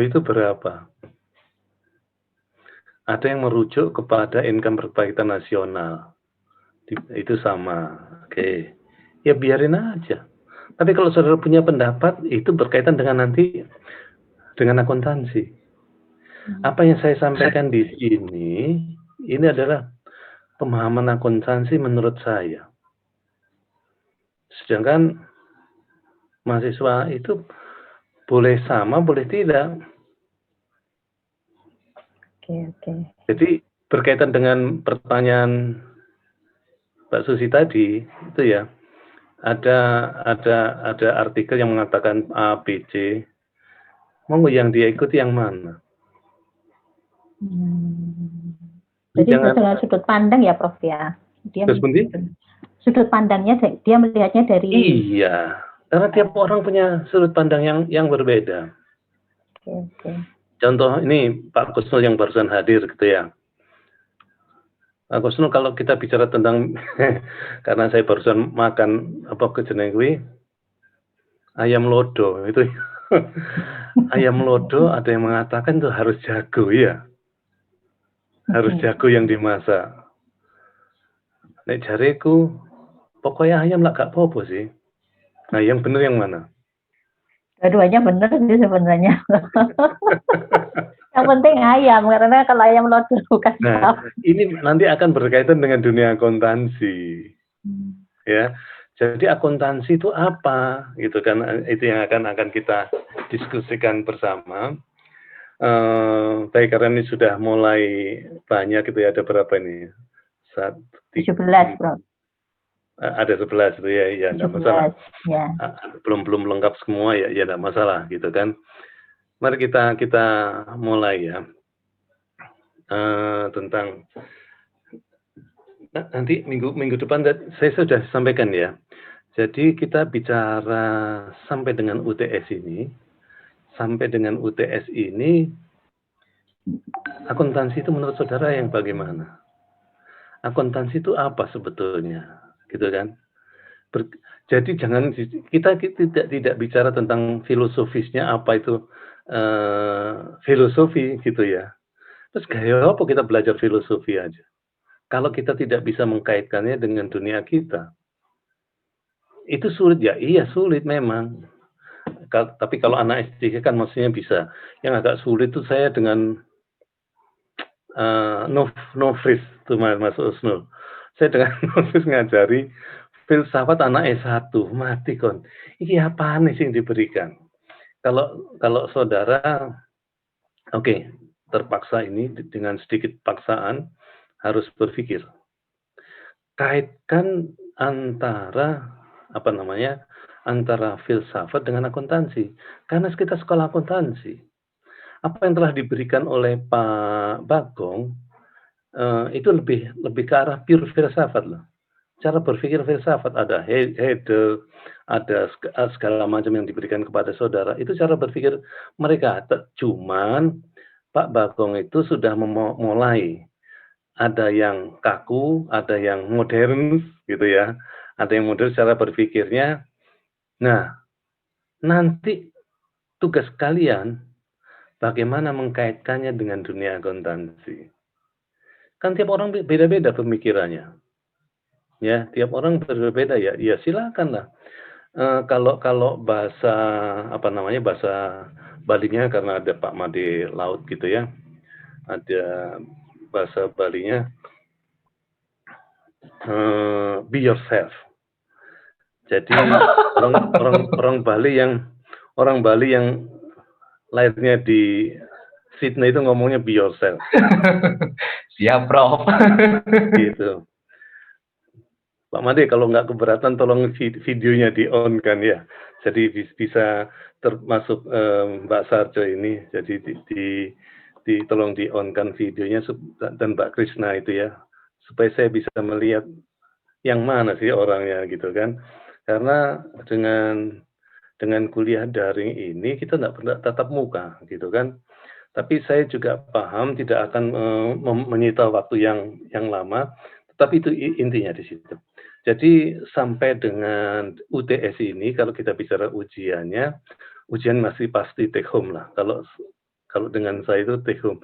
itu berapa? Ada yang merujuk kepada income per kapita nasional. Itu sama. Oke. Ya biarin aja. Tapi kalau saudara punya pendapat, itu berkaitan dengan nanti dengan akuntansi. Apa yang saya sampaikan di sini, ini adalah pemahaman akuntansi menurut saya. Sedangkan mahasiswa itu boleh sama, boleh tidak. Oke. Jadi berkaitan dengan pertanyaan Mbak Susi tadi, itu ya, ada artikel yang mengatakan A, B, C. Mau yang dia ikuti yang mana? Jadi dengan sudut pandang ya, Prof ya. Dia sudut pandangnya dia melihatnya dari. Iya, karena tiap orang punya sudut pandang yang berbeda. Oke. Contoh ini Pak Kusnul yang barusan hadir gitu ya. Pak Kusnul, kalau kita bicara tentang karena saya barusan makan kejeneng ayam lodo itu. Ayam lodo ada yang mengatakan itu harus jago ya. Harus jago yang dimasak. Nek jareku pokoknya ayam lah gak apa-apa sih. Nah, yang benar yang mana? Dua-duanya benar sih sebenarnya. Yang penting ayam, karena kalau ayam lodo bukan. Nah, ini nanti akan berkaitan dengan dunia akuntansi. Ya. Jadi akuntansi itu apa? Gitu kan, itu yang akan kita diskusikan bersama. Baik, karena ini sudah mulai banyak gitu ya, ada berapa ini? 17, Bro. Ada 11 itu ya enggak masalah. Ya. Belum lengkap semua ya enggak masalah gitu kan. Mari kita mulai ya. Tentang nanti minggu depan saya sudah sampaikan ya. Jadi kita bicara sampai dengan UTS ini, akuntansi itu menurut saudara yang bagaimana? Akuntansi itu apa sebetulnya, gitu kan? Jadi jangan kita tidak bicara tentang filosofisnya apa itu filosofi gitu ya. Terus kayak apa kita belajar filosofi aja? Kalau kita tidak bisa mengkaitkannya dengan dunia kita, itu sulit ya. Iya sulit memang. Tapi kalau anak SD kan maksudnya bisa. Yang agak sulit itu saya dengan Nofris tuh Mas Usnul. Saya dengan Nofris ngajari filsafat anak S1, mati kon. Ini apa nih yang diberikan? Kalau saudara, oke, terpaksa ini dengan sedikit paksaan harus berpikir. Kaitkan antara antara filsafat dengan akuntansi. Karena kita sekolah akuntansi. Apa yang telah diberikan oleh Pak Bagong itu lebih ke arah pure filsafat loh. Cara berpikir filsafat ada Hegel, ada segala macam yang diberikan kepada saudara. Itu cara berpikir mereka. Cuman Pak Bagong itu sudah memulai. Ada yang kaku, ada yang modern gitu ya. Ada yang modern cara berpikirnya. Nah, nanti tugas kalian bagaimana mengkaitkannya dengan dunia akuntansi. Kan tiap orang beda-beda pemikirannya. Ya, tiap orang berbeda ya. Ya silakan lah. Kalau bahasa bahasa Balinya karena ada Pak Made Laut gitu ya. Ada bahasa Balinya be yourself. Jadi orang Bali yang lahirnya di Sydney itu ngomongnya be yourself. Siap, Prof. Gitu. Pak Made, kalau nggak keberatan tolong videonya di-on kan ya. Jadi bisa termasuk Mbak Sarjo ini. Jadi tolong di-on kan videonya dan Mbak Krishna itu ya. Supaya saya bisa melihat yang mana sih orangnya gitu kan. Karena dengan kuliah daring ini kita nggak pernah tatap muka gitu kan. Tapi saya juga paham tidak akan menyita waktu yang lama, tetapi itu intinya di situ. Jadi sampai dengan UTS ini, kalau kita bicara ujiannya, ujian masih pasti take home lah. Kalau dengan saya itu take home.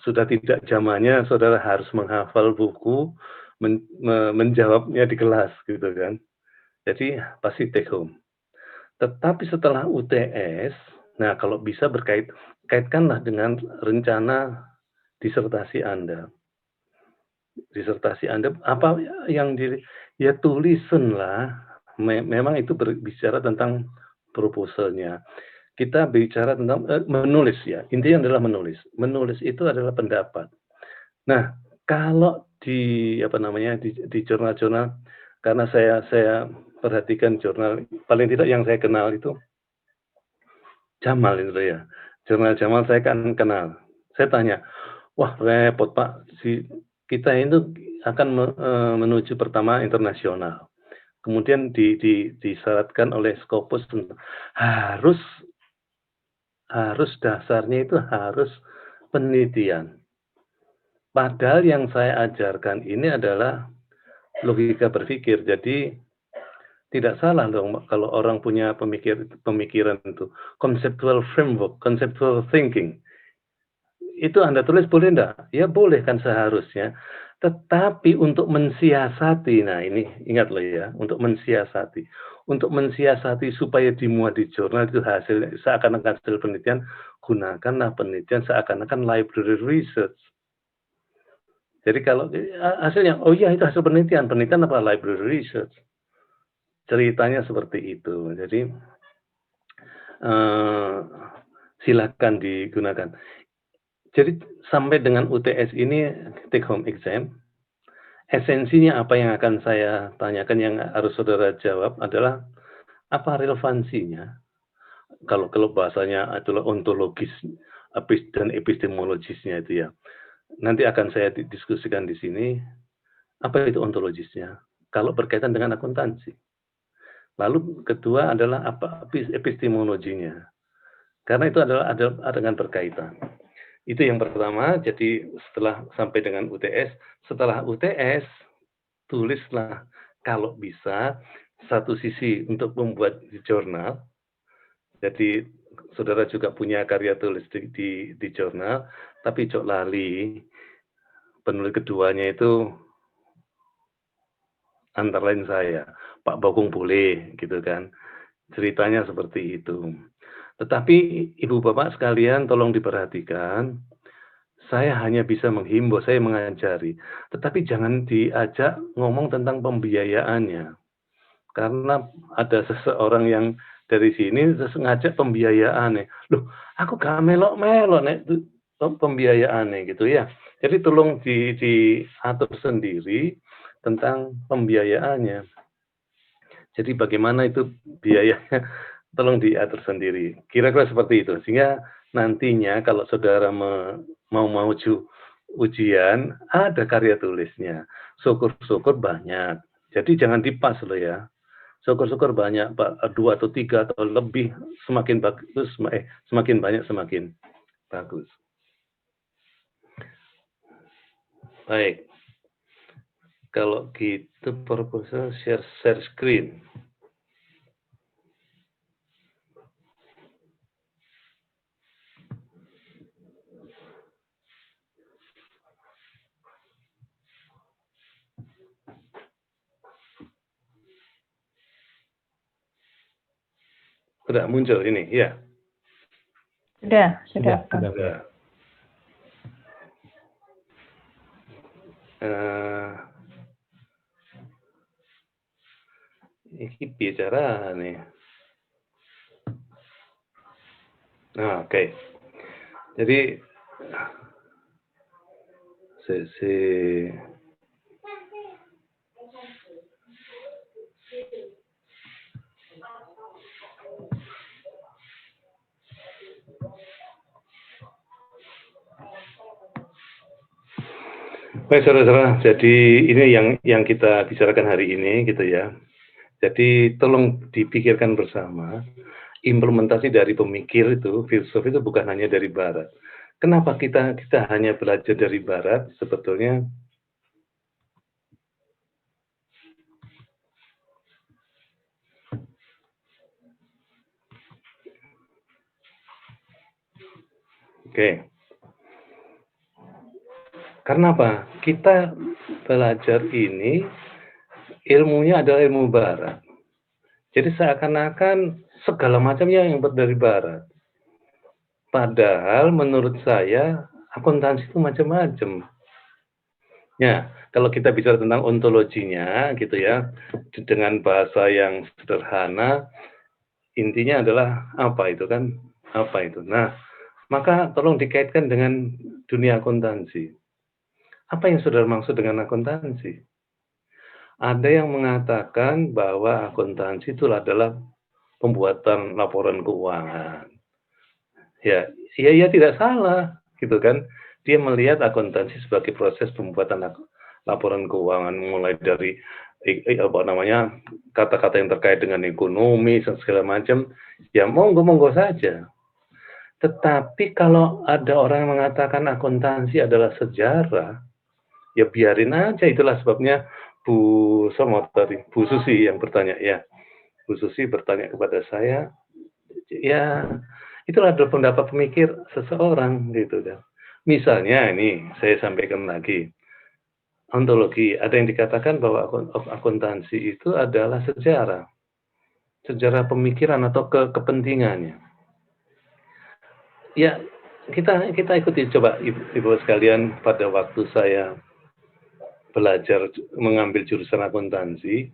Sudah tidak zamannya saudara harus menghafal buku, menjawabnya di kelas gitu kan. Jadi pasti take home. Tetapi setelah UTS, nah kalau bisa kaitkanlah dengan rencana disertasi Anda. Disertasi Anda apa yang ya tulisanlah. Memang itu berbicara tentang proposalnya. Kita bicara tentang menulis ya. Intinya adalah menulis. Menulis itu adalah pendapat. Nah, kalau di apa namanya di jurnal-jurnal karena saya perhatikan jurnal paling tidak yang saya kenal itu Jamal itu ya. Jurnal Jamal saya kan kenal. Saya tanya, "Wah, repot Pak, kita itu akan menuju pertama internasional." Kemudian disyaratkan oleh Scopus harus harus dasarnya itu harus penelitian. Padahal yang saya ajarkan ini adalah logika berpikir. Jadi tidak salah dong kalau orang punya pemikiran itu conceptual framework, conceptual thinking. Itu Anda tulis boleh enggak? Ya boleh kan seharusnya. Tetapi untuk mensiasati, nah ini ingat loh ya, untuk mensiasati. Untuk mensiasati supaya dimuat di jurnal itu hasil seakan-akan hasil penelitian, gunakanlah penelitian seakan-akan library research. Jadi kalau hasilnya, oh iya itu hasil penelitian. Penelitian apa? Library research. Ceritanya seperti itu. Jadi silakan digunakan. Jadi sampai dengan UTS ini take home exam, esensinya apa yang akan saya tanyakan yang harus saudara jawab adalah apa relevansinya. Kalau bahasanya adalah ontologis dan epistemologisnya itu ya. Nanti akan saya diskusikan di sini. Apa itu ontologisnya? Kalau berkaitan dengan akuntansi. Lalu kedua adalah apa epistemologinya. Karena itu adalah ada dengan berkaitan. Itu yang pertama, jadi setelah sampai dengan UTS, setelah UTS, tulislah kalau bisa satu sisi untuk membuat di jurnal. Jadi saudara juga punya karya tulis di jurnal, tapi jok lali penulis keduanya itu antara lain saya, Pak Bagong boleh gitu kan. Ceritanya seperti itu. Tetapi Ibu Bapak sekalian tolong diperhatikan, saya hanya bisa menghimbau, saya mengajari. Tetapi jangan diajak ngomong tentang pembiayaannya. Karena ada seseorang yang dari sini terus ngajak pembiayaan nih. Loh, aku gak melok-melok nek pembiayaan gitu ya. Jadi tolong diatur sendiri tentang pembiayaannya. Jadi bagaimana itu biayanya tolong diatur sendiri. Kira-kira seperti itu. Sehingga nantinya kalau saudara mau ujian, ada karya tulisnya. Syukur-syukur banyak. Jadi jangan dipas loh ya. Syukur-syukur banyak, Pak. 2 atau 3 atau lebih, semakin bagus, semakin banyak semakin bagus. Baik. Kalau gitu proposal share screen. Sudah muncul ini, ya? Sudah. Ini bicara nih. Nah, oke. Jadi sesi baik saudara-saudara, jadi ini yang kita bicarakan hari ini gitu ya. Jadi tolong dipikirkan bersama, implementasi dari pemikir itu, filsuf itu bukan hanya dari barat. Kenapa kita hanya belajar dari barat? Sebetulnya Oke. Karena apa? Kita belajar ini, ilmunya adalah ilmu barat. Jadi seakan-akan segala macamnya yang dari barat. Padahal menurut saya, akuntansi itu macam-macam. Ya, kalau kita bicara tentang ontologinya gitu ya, dengan bahasa yang sederhana, intinya adalah apa itu kan? Apa itu? Nah, maka tolong dikaitkan dengan dunia akuntansi. Apa yang saudara maksud dengan akuntansi? Ada yang mengatakan bahwa akuntansi itu adalah pembuatan laporan keuangan. Ya tidak salah, gitu kan. Dia melihat akuntansi sebagai proses pembuatan laporan keuangan, mulai dari apa namanya, kata-kata yang terkait dengan ekonomi dan segala macam, ya monggo-monggo saja. Tetapi kalau ada orang yang mengatakan akuntansi adalah sejarah, ya biarin aja. Itulah sebabnya Bu Susi yang bertanya ya. Bu Susi bertanya kepada saya, ya itulah pendapat pemikir seseorang gitu kan. Misalnya ini saya sampaikan lagi, ontologi, ada yang dikatakan bahwa akuntansi itu adalah sejarah pemikiran atau kepentingannya. Ya kita ikuti coba ibu sekalian, pada waktu saya belajar mengambil jurusan akuntansi,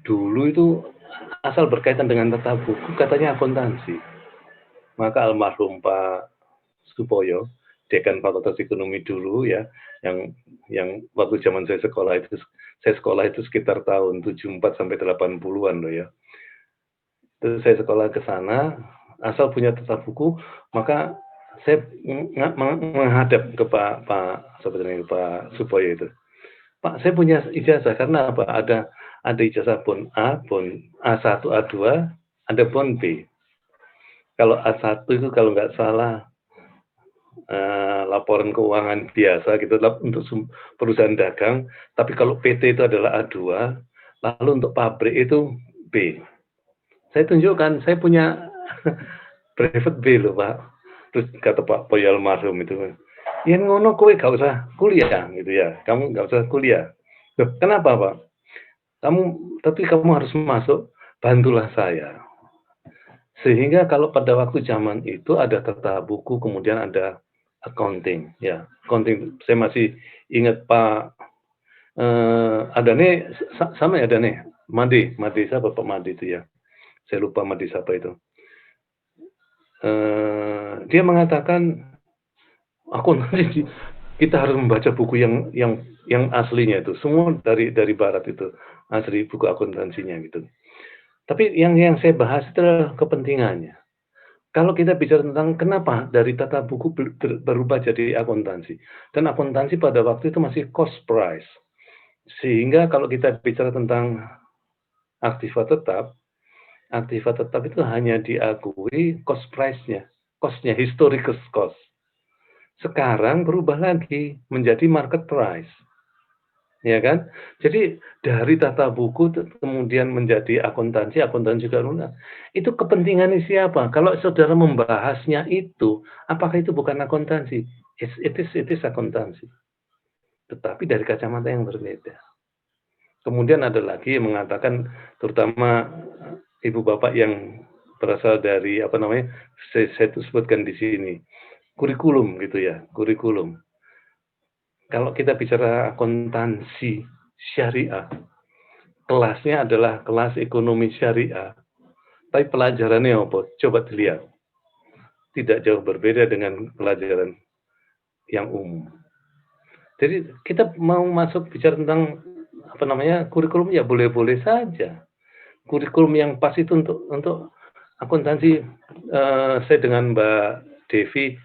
dulu itu asal berkaitan dengan tata buku katanya akuntansi. Maka almarhum Pak Supoyo, dekan Fakultas Ekonomi dulu ya, yang waktu zaman saya sekolah itu sekitar tahun 74 sampai 80-an loh ya. Terus saya sekolah ke sana, asal punya tata buku, maka saya menghadap ke Pak Supoyo itu. Pak, saya punya ijazah karena apa? Ada ijazah pun A, pun A1, A2, ada pun B. Kalau A1 itu kalau nggak salah laporan keuangan biasa gitu untuk perusahaan dagang, tapi kalau PT itu adalah A2, lalu untuk pabrik itu B. Saya tunjukkan, saya punya private B loh Pak. Terus kata Pak Poyo almarhum itu, ya ngono kowe gak usah kuliah gitu ya, kamu gak usah kuliah. Loh, kenapa Pak? Tapi kamu harus masuk, bantulah saya. Sehingga kalau pada waktu zaman itu ada tata buku, kemudian ada accounting, ya accounting. Saya masih ingat Pak Adane, sama ya Adane, Made siapa Pak Made itu ya? Saya lupa Made siapa itu. Dia mengatakan akuntansi kita harus membaca buku yang aslinya itu, semua dari barat itu asli buku akuntansinya gitu. Tapi yang saya bahas itu adalah kepentingannya. Kalau kita bicara tentang kenapa dari tata buku berubah jadi akuntansi, dan akuntansi pada waktu itu masih cost price, sehingga kalau kita bicara tentang aktiva tetap itu hanya diakui cost price-nya, cost-nya, historical cost. Sekarang berubah lagi menjadi market price. Ya kan? Jadi dari tata buku kemudian menjadi akuntansi juga lunas. Itu kepentingannya siapa? Kalau saudara membahasnya itu, apakah itu bukan akuntansi? It is akuntansi. Tetapi dari kacamata yang berbeda. Kemudian ada lagi yang mengatakan, terutama ibu bapak yang berasal dari apa namanya, saya sebutkan di sini, kurikulum gitu ya, kurikulum. Kalau kita bicara akuntansi syariah, kelasnya adalah kelas ekonomi syariah. Tapi pelajarannya apa? Coba dilihat. Tidak jauh berbeda dengan pelajaran yang umum. Jadi kita mau masuk bicara tentang apa namanya kurikulum ya boleh-boleh saja. Kurikulum yang pas itu untuk akuntansi, saya dengan Mbak Devi,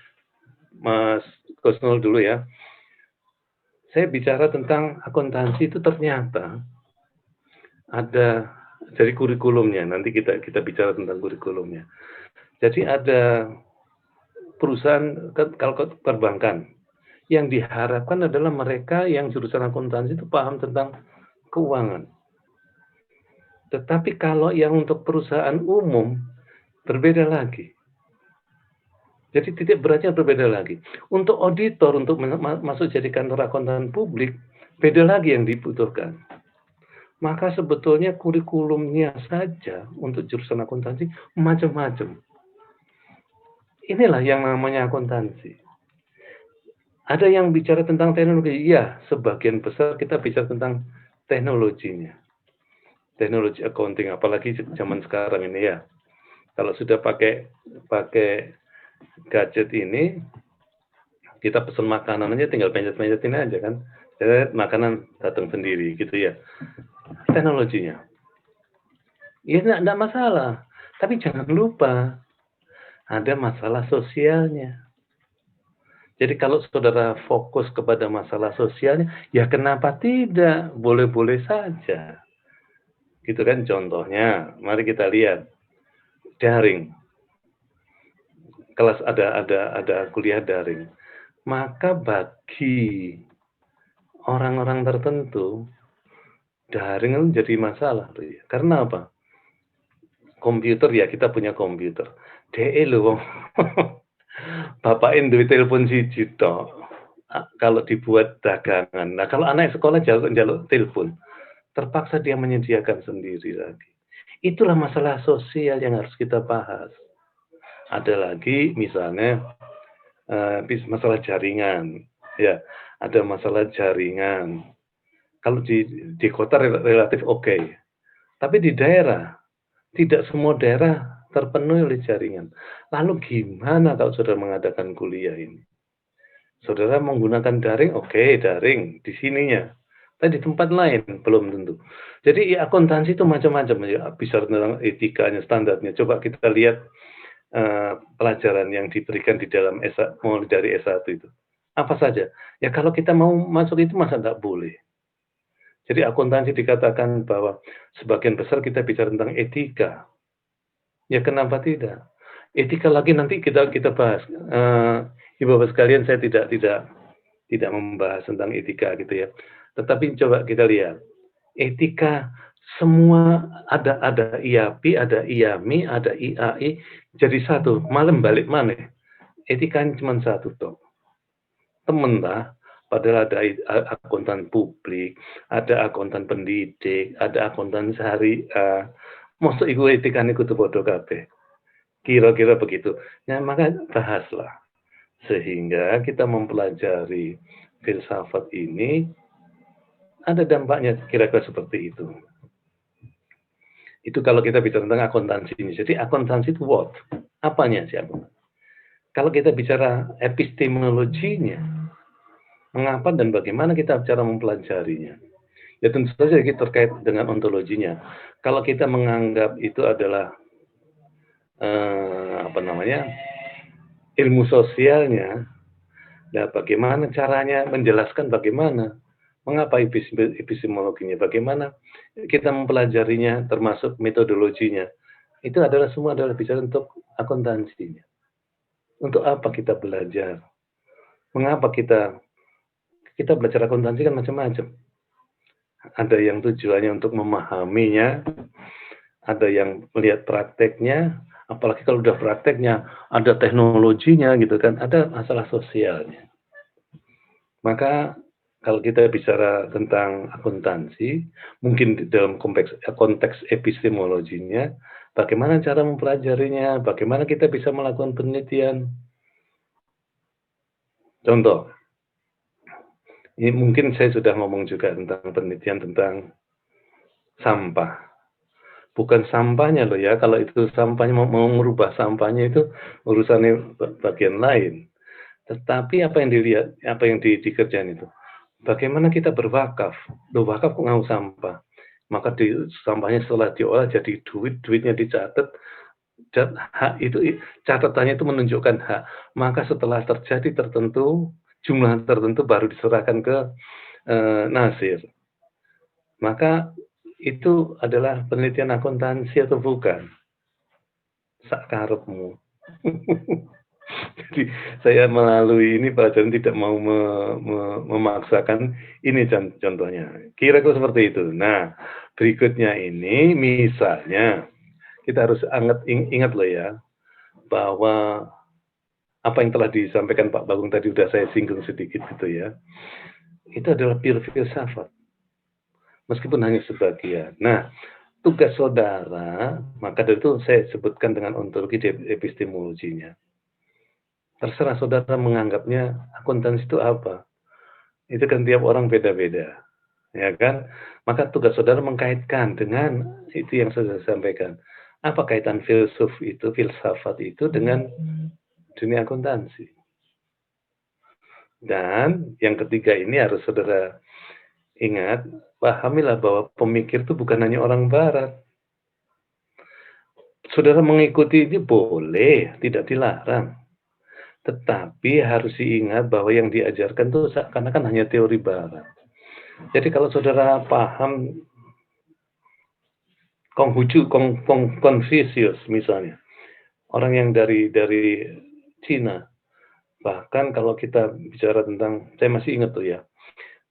Mas Gosnul dulu ya. Saya bicara tentang akuntansi itu ternyata ada dari kurikulumnya. Nanti kita bicara tentang kurikulumnya. Jadi ada perusahaan kalau perbankan yang diharapkan adalah mereka yang jurusan akuntansi itu paham tentang keuangan. Tetapi kalau yang untuk perusahaan umum berbeda lagi. Jadi titik beratnya berbeda lagi. Untuk auditor, untuk masuk jadi kantor akuntan publik, beda lagi yang dibutuhkan. Maka sebetulnya kurikulumnya saja untuk jurusan akuntansi macam-macam. Inilah yang namanya akuntansi. Ada yang bicara tentang teknologi, iya, sebagian besar kita bicara tentang teknologinya. Teknologi accounting, apalagi zaman sekarang ini ya. Kalau sudah pakai gadget ini, kita pesan makanan aja tinggal pencet-pencetin aja kan. Jadi makanan datang sendiri gitu ya. Teknologinya. Ya enggak masalah. Tapi jangan lupa ada masalah sosialnya. Jadi kalau saudara fokus kepada masalah sosialnya, ya kenapa tidak? Boleh-boleh saja. Gitu kan contohnya. Mari kita lihat daring. Kelas ada kuliah daring. Maka bagi orang-orang tertentu daring itu jadi masalah tuh ya. Karena apa? Komputer ya, kita punya komputer. DE loh. Bapak duwe telepon siji tok. Kalau dibuat dagangan. Nah, kalau anak sekolah jaluk telepon, terpaksa dia menyediakan sendiri lagi. Itulah masalah sosial yang harus kita bahas. Ada lagi misalnya masalah jaringan. Ya, ada masalah jaringan. Kalau di kota relatif oke. Tapi di daerah, tidak semua daerah terpenuhi oleh jaringan. Lalu gimana kalau saudara mengadakan kuliah ini? Saudara menggunakan daring, oke, daring di sininya. Tapi di tempat lain belum tentu. Jadi akuntansi itu macam-macam ya, bisa tentang etikanya, standarnya. Coba kita lihat pelajaran yang diberikan di dalam mulai dari S1 itu. Apa saja? Ya kalau kita mau masuk itu masa tidak boleh. Jadi akuntansi dikatakan bahwa sebagian besar kita bicara tentang etika. Ya kenapa tidak? Etika lagi nanti kita bahas. Ibu bapak sekalian, saya tidak membahas tentang etika gitu ya. Tetapi coba kita lihat. Etika semua ada IAPI, ada IAMI, ada IAI jadi satu. Malam balik mana? Etika cuma satu toh. Temen lah. Padahal ada akuntan publik, ada akuntan pendidik, ada akuntan syariah. Maksud iku etika niku bodoh kabeh. Kira-kira begitu. Nah, maka bahaslah. Sehingga kita mempelajari filsafat ini ada dampaknya kira-kira seperti itu. Itu kalau kita bicara tentang akuntansi ini. Jadi akuntansi itu what? Apanya sih akuntansi? Kalau kita bicara epistemologinya, mengapa dan bagaimana kita cara mempelajarinya? Ya tentu saja terkait dengan ontologinya. Kalau kita menganggap itu adalah ilmu sosialnya, nah bagaimana caranya menjelaskan bagaimana, mengapa epistemologinya, bagaimana kita mempelajarinya, termasuk metodologinya. Itu semua adalah bicara untuk akuntansinya. Untuk apa kita belajar? Mengapa kita belajar akuntansi kan macam-macam. Ada yang tujuannya untuk memahaminya, ada yang melihat prakteknya, apalagi kalau udah prakteknya, ada teknologinya gitu kan, ada masalah sosialnya. Maka kalau kita bicara tentang akuntansi, mungkin di dalam konteks epistemologinya, bagaimana cara mempelajarinya, bagaimana kita bisa melakukan penelitian. Contoh, ini mungkin saya sudah ngomong juga tentang penelitian tentang sampah. Bukan sampahnya loh ya, kalau itu sampahnya mau merubah sampahnya itu urusannya bagian lain. Tetapi apa yang dilihat, apa yang dikerjain itu, bagaimana kita berwakaf. Loh, wakaf kok ngau sampah. Maka sampahnya setelah diolah jadi duitnya dicatat, dan hak itu catatannya itu menunjukkan hak. Maka setelah terjadi jumlah tertentu baru diserahkan ke nasir. Maka itu adalah penelitian akuntansi atau bukan? Sakarepmu. Jadi saya melalui ini pelajaran tidak mau memaksakan ini contohnya. Kira-kira seperti itu. Nah, berikutnya ini misalnya kita harus ingat loh ya bahwa apa yang telah disampaikan Pak Bagong tadi udah saya singgung sedikit gitu ya. Itu adalah pure filsafat. Meskipun hanya sebagian. Nah, tugas saudara, maka dari itu saya sebutkan dengan ontologi epistemologinya. Terserah saudara menganggapnya akuntansi itu apa. Itu kan tiap orang beda-beda. Ya kan? Maka tugas saudara mengkaitkan dengan itu yang sudah saya sampaikan. Apa kaitan filsafat itu dengan dunia akuntansi? Dan yang ketiga ini harus saudara ingat, pahamilah bahwa pemikir itu bukan hanya orang barat. Saudara mengikuti ini boleh, tidak dilarang. Tetapi harus diingat bahwa yang diajarkan itu seakan-akan hanya teori barat. Jadi kalau saudara paham Confucius misalnya, orang yang dari Cina, bahkan kalau kita bicara tentang, saya masih ingat tuh ya,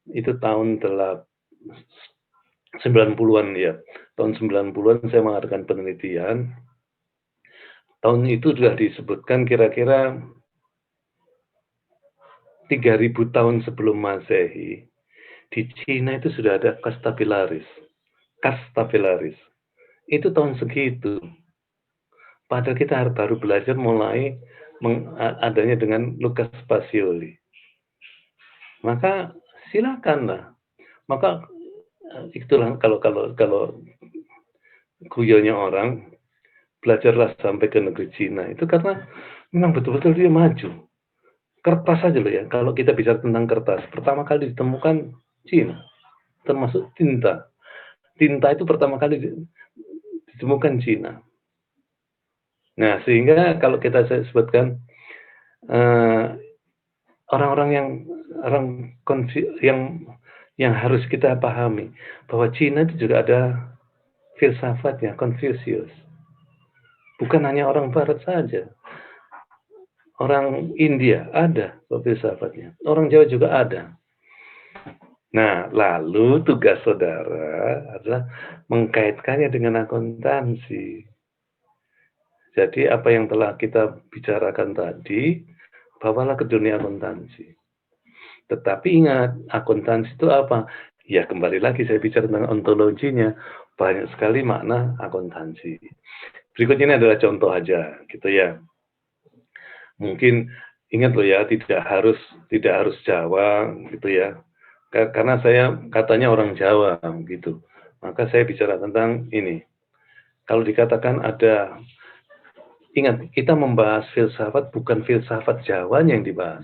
itu tahun 90-an ya, tahun 90-an saya mengadakan penelitian, tahun itu sudah disebutkan kira-kira 3000 tahun sebelum Masehi, di Cina itu sudah ada kasta pilaris. Itu tahun segitu. Padahal kita baru belajar mulai adanya dengan Lucas Pacioli. Maka silakanlah. Maka itulah kalau guyonnya orang, belajarlah sampai ke negeri Cina. Itu karena memang betul-betul dia maju. Kertas saja loh ya, kalau kita bicara tentang kertas, pertama kali ditemukan Cina, termasuk tinta. Tinta itu pertama kali ditemukan Cina. Nah, sehingga kalau kita sebutkan orang-orang yang harus kita pahami bahwa Cina itu juga ada filsafatnya, Confucius. Bukan hanya orang Barat saja. Orang India ada filsafatnya. Orang Jawa juga ada. Nah, lalu tugas saudara adalah mengkaitkannya dengan akuntansi. Jadi apa yang telah kita bicarakan tadi, bawalah ke dunia akuntansi. Tetapi ingat, akuntansi itu apa? Ya kembali lagi saya bicara tentang ontologinya. Banyak sekali makna akuntansi. Berikut ini adalah contoh aja, gitu ya. Mungkin ingat loh ya, tidak harus Jawa gitu ya. Karena saya katanya orang Jawa gitu. Maka saya bicara tentang ini. Kalau dikatakan ada, ingat kita membahas filsafat bukan filsafat Jawanya yang dibahas.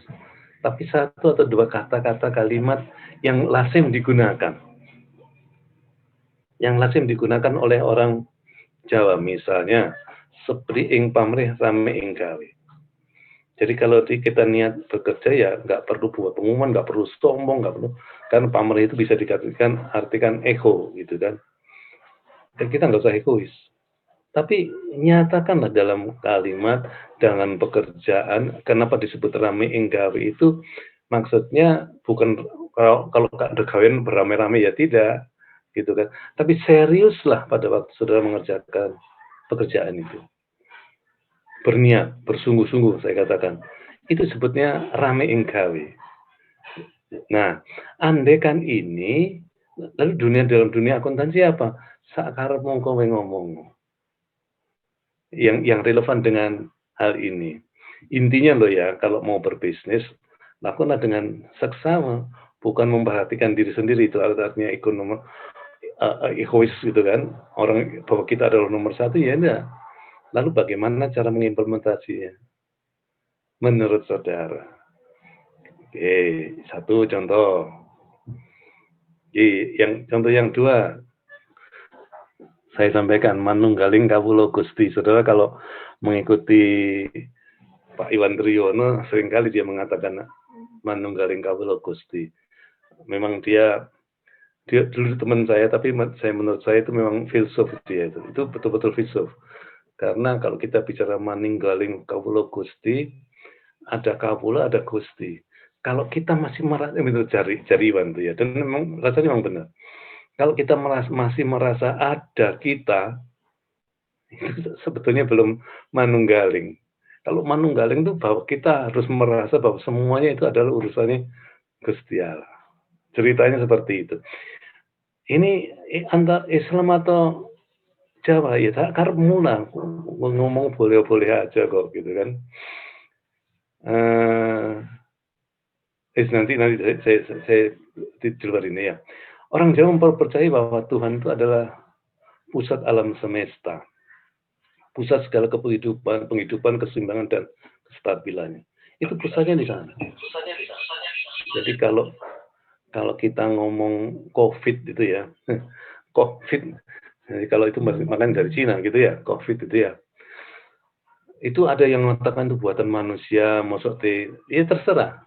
Tapi satu atau dua kata-kata kalimat yang lazim digunakan. Yang lazim digunakan oleh orang Jawa misalnya seperti ing pamrih rame ing gawe. Jadi kalau kita niat bekerja ya nggak perlu buat pengumuman, nggak perlu sombong, nggak perlu. Karena pamrih itu bisa artikan ego gitu kan. Dan kita nggak usah egois. Tapi nyatakanlah dalam kalimat dengan pekerjaan, kenapa disebut rame ing gawe itu maksudnya bukan kalau ada kawan beramai-ramai ya tidak gitu kan. Tapi seriuslah pada waktu saudara mengerjakan pekerjaan itu. Berniat, bersungguh-sungguh saya katakan. Itu sebutnya rame ing gawe. Nah, andekan ini, lalu dalam dunia akuntansi apa? Sakarep mung kowe ngomong. Yang relevan dengan hal ini. Intinya loh ya, kalau mau berbisnis, lakukanlah dengan seksama, bukan memperhatikan diri sendiri, itu artinya egois gitu kan. Orang bahwa kita adalah nomor satu, ya enggak. Lalu bagaimana cara mengimplementasinya? Menurut saudara. Oke, satu contoh. Contoh yang dua, saya sampaikan manunggaling kawula Gusti. Saudara kalau mengikuti Pak Iwan Triyono, seringkali dia mengatakan manunggaling kawula Gusti. Memang dia dulu teman saya, tapi menurut saya itu memang filsuf dia itu. Itu betul-betul filsuf. Karena kalau kita bicara manunggaling kawula Gusti, ada kawula, ada Gusti. Kalau kita masih merasa, itu cari Iwan tuh ya, dan memang rasanya memang benar. Kalau kita masih merasa ada kita, itu sebetulnya belum manunggaling. Kalau manunggaling itu bahwa kita harus merasa bahwa semuanya itu adalah urusannya Gusti Allah. Ceritanya seperti itu. Ini antara Islam atau Jawa ya karepmu lah ngomong boleh-boleh aja kok gitu kan. Nanti saya di luar ini ya. Orang Jawa mempercayai bahwa Tuhan itu adalah pusat alam semesta, pusat segala penghidupan, keseimbangan dan kestabilannya. Itu pusatnya di sana. Jadi kalau kita ngomong COVID itu ya, COVID, jadi kalau itu makan dari Cina gitu ya, COVID itu ya. Itu ada yang mengatakan itu buatan manusia, maksudnya, ya terserah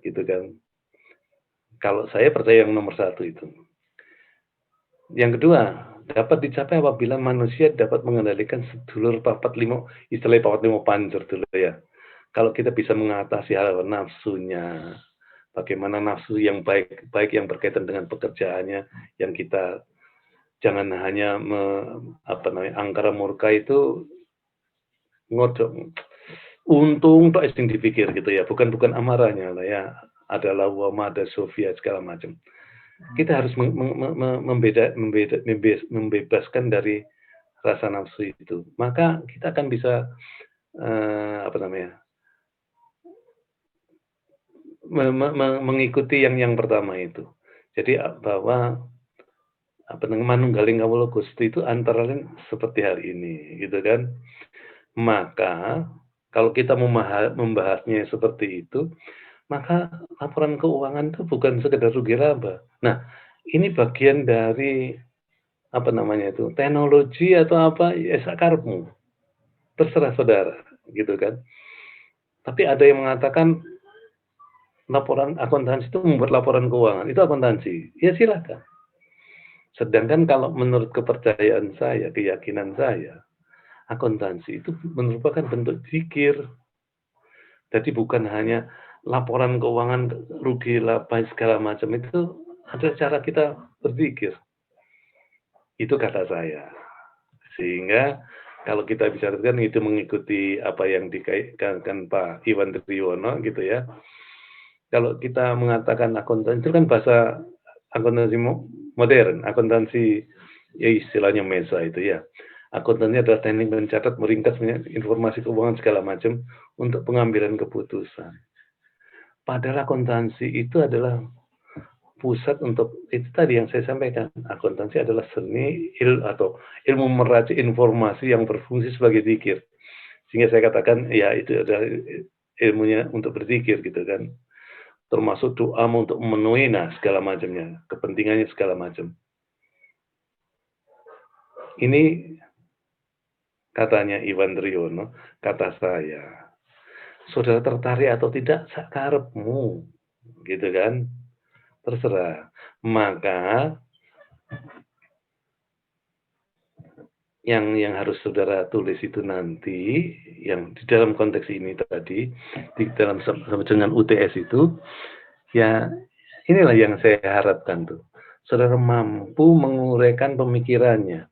gitu kan. Kalau saya percaya yang nomor satu itu. Yang kedua, dapat dicapai apabila manusia dapat mengendalikan sedulur papat limo, istilahnya papat limo panjur dulu ya. Kalau kita bisa mengatasi hal nafsunya, bagaimana nafsu yang baik yang berkaitan dengan pekerjaannya, yang kita jangan hanya angkara murka itu ngodok untung tok sing dipikir gitu ya, bukan amarahnya lah ya, adalah wama ada Sofia segala macam. Kita harus membebaskan dari rasa nafsu itu, maka kita akan bisa mengikuti yang pertama itu. Jadi bahwa manunggaling kawula Gusti itu antara lain seperti hari ini gitu kan. Maka kalau kita membahasnya seperti itu, maka laporan keuangan itu bukan sekedar rugi laba. Nah, ini bagian dari teknologi atau apa, ya sakarepmu. Terserah saudara, gitu kan. Tapi ada yang mengatakan laporan akuntansi itu membuat laporan keuangan, itu akuntansi. Ya silakan. Sedangkan kalau menurut kepercayaan saya, keyakinan saya, akuntansi itu merupakan bentuk zikir. Jadi bukan hanya laporan keuangan rugi laba segala macam, itu ada cara kita berzikir. Itu kata saya. Sehingga kalau kita bicarakan itu mengikuti apa yang dikaitkan Pak Iwan Triyono gitu ya. Kalau kita mengatakan akuntansi itu kan bahasa akuntansi modern, akuntansi ya istilahnya mesa itu ya. Akuntansi adalah teknik mencatat, meringkas informasi keuangan segala macam untuk pengambilan keputusan. Padahal akuntansi itu adalah pusat untuk itu tadi yang saya sampaikan. Akuntansi adalah seni atau ilmu meracik informasi yang berfungsi sebagai zikir. Sehingga saya katakan ya itu adalah ilmunya untuk berzikir gitu kan. Termasuk doa untuk memenuhi segala macamnya, kepentingannya segala macam. Ini katanya Iwan Triyono, kata saya, saudara tertarik atau tidak, sakarepmu, gitu kan, terserah. Maka yang harus saudara tulis itu nanti, yang di dalam konteks ini tadi, di dalam dengan UTS itu, ya inilah yang saya harapkan tuh, saudara mampu menguraikan pemikirannya.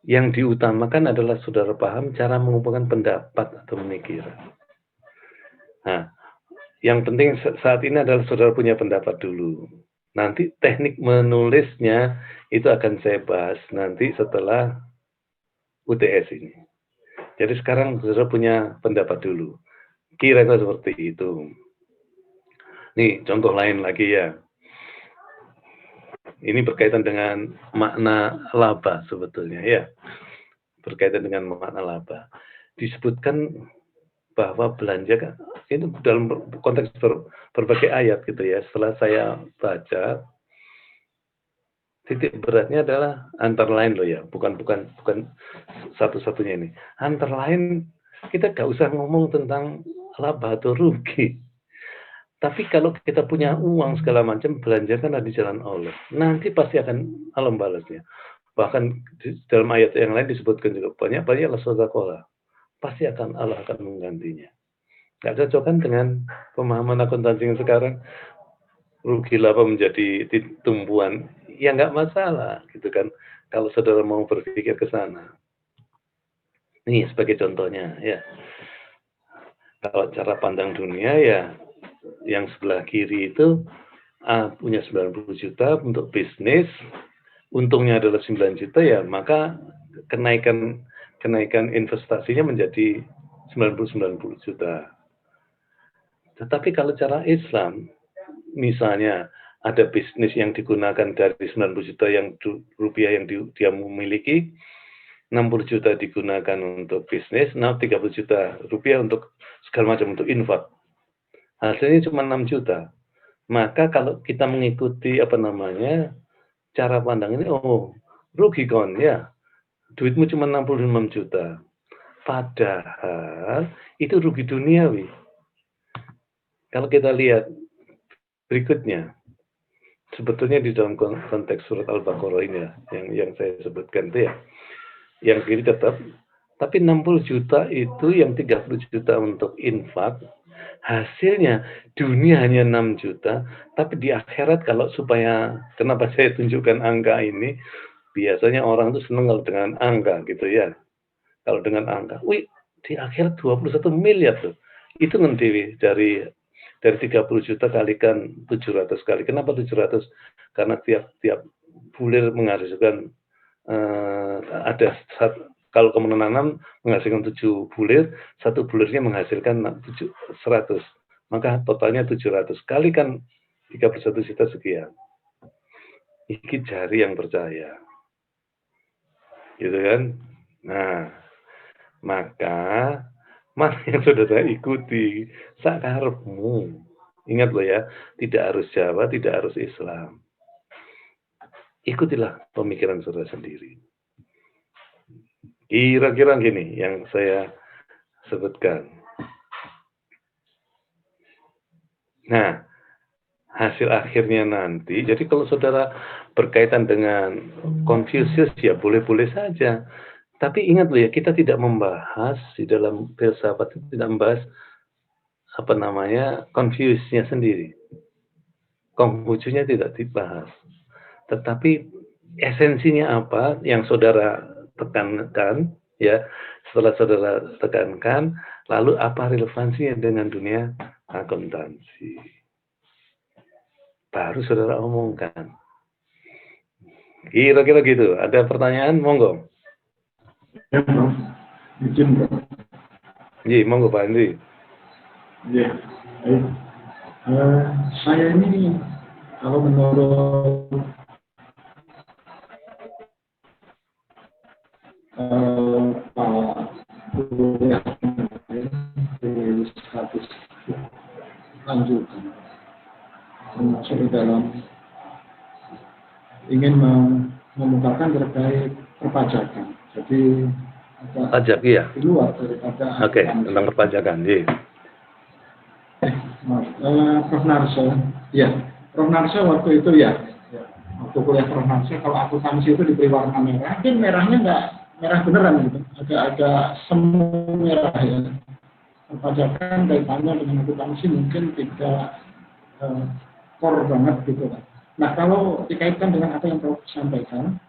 Yang diutamakan adalah saudara paham cara mengumpulkan pendapat atau pemikiran. Nah, yang penting saat ini adalah saudara punya pendapat dulu. Nanti teknik menulisnya itu akan saya bahas nanti setelah UTS ini. Jadi sekarang saudara punya pendapat dulu. Kira-kira seperti itu. Nih, contoh lain lagi ya. Ini berkaitan dengan makna laba sebetulnya ya. Berkaitan dengan makna laba. Disebutkan bahwa belanja itu dalam konteks berbagai ayat gitu ya. Setelah saya baca, titik beratnya adalah antara lain loh ya, bukan satu-satunya ini. Antara lain kita gak usah ngomong tentang laba atau rugi. Tapi kalau kita punya uang segala macam, belanjakanlah di jalan Allah. Nanti pasti akan Allah balasnya. Bahkan dalam ayat yang lain disebutkan juga banyak-banyaklah sedekah. Pasti Allah akan menggantinya. Gak cocok kan dengan pemahaman akuntansi yang sekarang? Rugi laba menjadi tumbuhan. Ya nggak masalah gitu kan. Kalau saudara mau berpikir ke sana. Nih sebagai contohnya ya. Kalau cara pandang dunia ya yang sebelah kiri itu punya 90 juta untuk bisnis, untungnya adalah 9 juta ya, maka kenaikan investasinya menjadi 90 juta. Tetapi kalau cara Islam, misalnya ada bisnis yang digunakan dari 90 juta yang rupiah yang dia memiliki, 60 juta digunakan untuk bisnis, 30 juta rupiah untuk segala macam untuk infak. Hasilnya cuma 6 juta. Maka kalau kita mengikuti cara pandang ini, oh rugi kon ya, duitmu cuma 65 juta. Padahal itu rugi duniawi. Kalau kita lihat berikutnya, sebetulnya di dalam konteks surat Al-Baqarah ini ya, yang saya sebutkan itu ya, yang kiri tetap, tapi 60 juta itu yang 30 juta untuk infak, hasilnya dunia hanya 6 juta, tapi di akhirat kalau supaya, kenapa saya tunjukkan angka ini, biasanya orang itu senang kalau dengan angka gitu ya. Kalau dengan angka, wih di akhirat 21 miliar tuh. Itu nanti dari 30 juta kalikan 700 kali. Kenapa 700? Karena tiap bulir menghasilkan ada kalau kamu menanam menghasilkan 7 bulir, satu bulirnya menghasilkan 100. Maka totalnya 700. Kalikan 31 juta sekian. Iki jari yang percaya. Gitu kan? Nah, maka mana yang saudara ikuti sakarepmu. Ingat loh ya, tidak harus Jawa, tidak harus Islam. Ikutilah pemikiran saudara sendiri. Kira-kira gini yang saya sebutkan. Nah, hasil akhirnya nanti, jadi kalau saudara berkaitan dengan Confucius ya boleh-boleh saja. Tapi ingat loh ya, kita tidak membahas di dalam filsafat, tidak membahas Confuciusnya sendiri. Konghucunya tidak dibahas. Tetapi esensinya apa yang saudara tekankan ya, setelah saudara tekankan, lalu apa relevansinya dengan dunia akuntansi? Baru saudara omongkan. Kira-kira gitu. Ada pertanyaan? Monggo. Ya, Prof. Izin, Prof. Iya, monggo Pak Andri. Ya, saya ini kalau menurut Pak kuliah di status lanjutan, termasuk di dalam ingin memukakan terkait perpajakan. Jadi pajak ya. Di luar daripada. Oke, tentang perpajakan. Iya. Prof. Narso, ya, Prof. Narso waktu itu ya, waktu kuliah Prof. Narso, kalau akuntansi itu diberi warna merah, tapi merahnya nggak merah beneran gitu, agak semu merah ya. Perpajakan kaitannya dengan akuntansi mungkin tidak core banget gitu kan. Nah kalau dikaitkan dengan apa yang Prof sampaikan,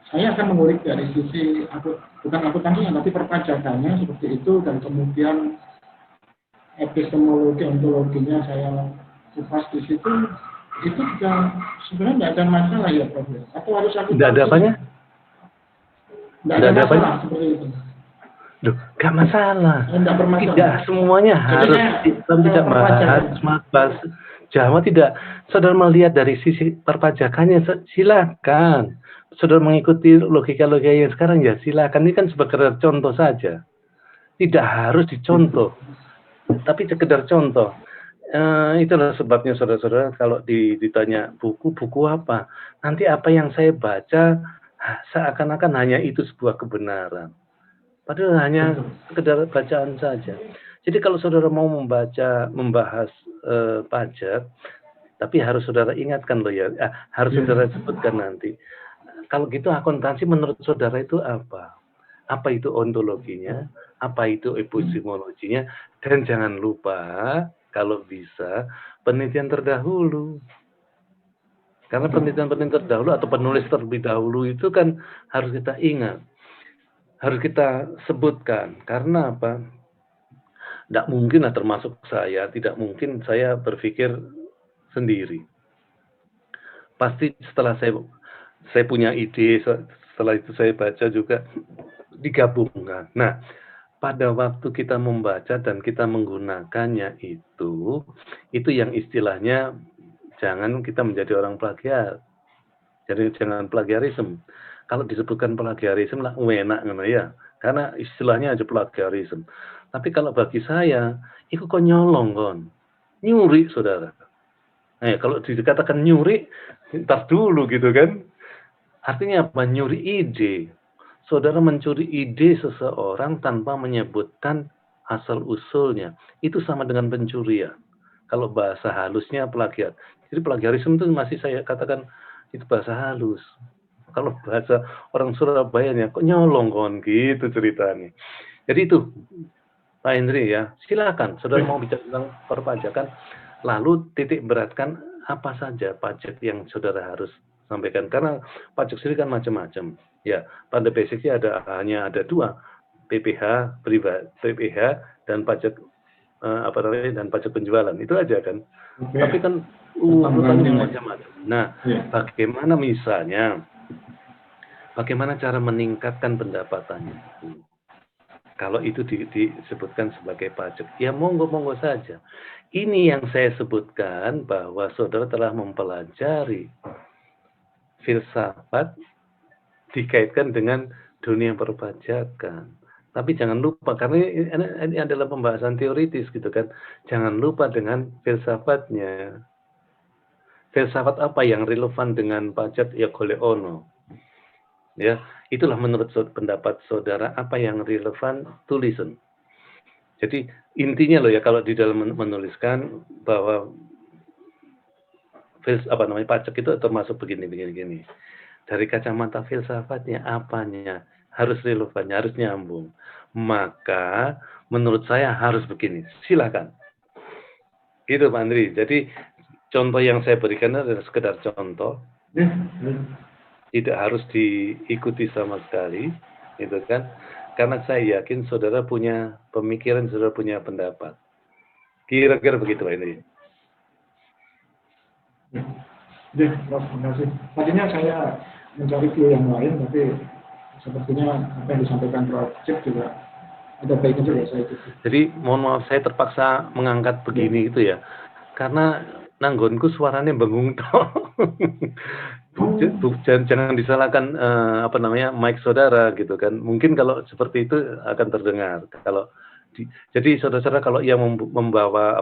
saya akan mengulik dari sisi bukan akuntansinya tapi perpajakannya seperti itu, dan kemudian epistemologi ontologinya saya kupas di situ. Itu juga sebenarnya tidak ada masalah ya Prof. Atau harus aku tidak ada apanya? Tidak ada masalah seperti itu. Loh, nggak masalah. Tidak bermasalah. Tidak semuanya harus Islam tidak bahas Jawa tidak. Saudara melihat dari sisi perpajakannya silakan. Saudara mengikuti logika-logika yang sekarang ya silakan. Ini kan sebagai contoh saja. Tidak harus dicontoh. Tapi sekedar contoh. Itulah sebabnya saudara-saudara kalau ditanya buku apa, nanti apa yang saya baca seakan-akan hanya itu sebuah kebenaran, padahal hanya sekedar bacaan saja. Jadi kalau saudara mau membahas pajak, tapi harus saudara ingatkan loh ya, harus saudara sebutkan nanti. Kalau gitu akuntansi menurut saudara itu apa? Apa itu ontologinya? Apa itu epistemologinya? Dan jangan lupa, kalau bisa, penelitian terdahulu. Karena penelitian terdahulu atau penulis terlebih dahulu itu kan harus kita ingat. harus kita sebutkan. Karena apa? Tidak mungkin lah termasuk saya, tidak mungkin saya berpikir sendiri. Pasti setelah saya punya ide, setelah itu saya baca juga digabungkan. Nah, pada waktu kita membaca dan kita menggunakannya itu yang istilahnya jangan kita menjadi orang plagiat. Jadi jangan plagiarisme. Kalau disebutkan plagiarisme lah enak ngono ya. Karena istilahnya aja plagiarisme. Tapi kalau bagi saya, itu kok nyolong kon. Nyuri, Saudara. Nah, kalau dikatakan nyuri, ntar dulu gitu kan. Artinya apa? Nyuri ide. Saudara mencuri ide seseorang tanpa menyebutkan asal-usulnya. Itu sama dengan pencurian. Kalau bahasa halusnya plagiat. Jadi plagiarisme itu masih saya katakan itu bahasa halus. Kalau bahasa orang Surabayanya, kok nyolong kon gitu ceritanya. Jadi itu, Pak Hendri ya, silakan. Saudara mau bicara tentang perpajakan, lalu titik beratkan apa saja pajak yang saudara harus sampaikan. Karena pajak sendiri kan macam-macam. Ya, pada basicnya hanya ada dua, PPh pribadi, PPh dan pajak dan pajak penjualan. Itu aja kan. Oke. Tapi kan urutannya macam-macam. Nah, bagaimana misalnya, bagaimana cara meningkatkan pendapatannya? Kalau itu disebutkan sebagai pajak, ya monggo-monggo saja. Ini yang saya sebutkan bahwa saudara telah mempelajari filsafat dikaitkan dengan dunia perpajakan. Tapi jangan lupa, karena ini adalah pembahasan teoritis gitu kan. Jangan lupa dengan filsafatnya. Filsafat apa yang relevan dengan pajak ya golek ono. Ya, itulah menurut pendapat saudara apa yang relevan tulisan. Jadi intinya loh ya kalau di dalam menuliskan bahwa pajak itu termasuk begini. Dari kacamata filsafatnya apanya harus relevan, harus nyambung. Maka menurut saya harus begini. Silakan. Gitu Pak Andri. Jadi contoh yang saya berikan adalah sekedar contoh. Tidak harus diikuti sama sekali, gitu kan? Karena saya yakin saudara punya pemikiran, saudara punya pendapat. Kira-kira begitu Pak Hendri. Ya, Prof, terima kasih. Tadinya saya mencari view yang lain, tapi sepertinya apa yang disampaikan Prof Cip juga ada baiknya juga saya ikuti. Jadi mohon maaf saya terpaksa mengangkat begini gitu ya, karena nanggonku suaranya bengung toh. Jangan disalahkan mic saudara gitu kan. Mungkin kalau seperti itu akan terdengar. Jadi saudara-saudara kalau yang membawa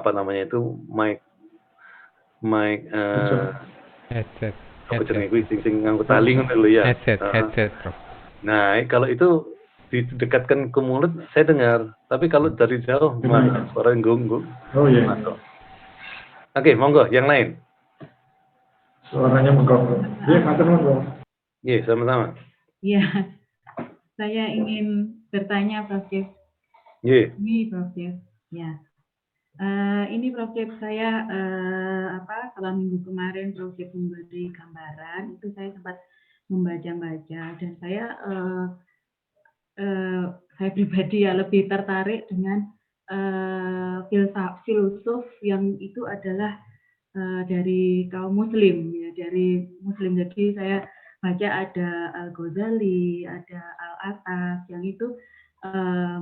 headset. Apa jenenge kuwi sing nganggo tali ngono lho ya. Headset, Prof. Nah, kalau itu didekatkan ke mulut saya dengar. Tapi kalau dari jauh suara gunggung. Oh iya. Oke, monggo yang lain. Suaranya mengganggu. Iya, matur nuwun. Iya, sama-sama. Iya, saya ingin bertanya, Prof. Cip. Iya. Ini, Prof. Cip. Ya, ini Prof. Cip, saya kalau minggu kemarin Prof. Cip memberi gambaran, itu saya sempat membaca-baca dan saya pribadi ya lebih tertarik dengan filsuf yang itu adalah dari kaum muslim ya, dari muslim. Jadi saya baca ada Al-Ghazali, ada Al-Atas yang itu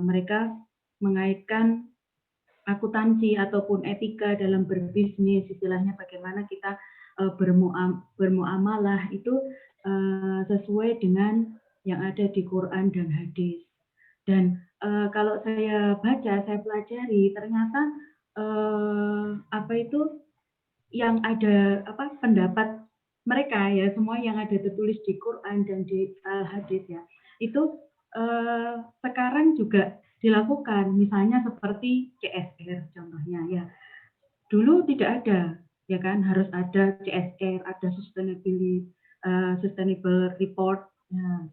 mereka mengaitkan akuntansi ataupun etika dalam berbisnis, istilahnya bagaimana kita bermuamalah itu sesuai dengan yang ada di Quran dan hadis. Dan kalau saya baca, saya pelajari, ternyata yang ada pendapat mereka ya, semua yang ada tertulis di Quran dan di hadis ya, itu sekarang juga dilakukan, misalnya seperti CSR contohnya ya. Dulu tidak ada, ya kan, harus ada CSR, ada sustainable report,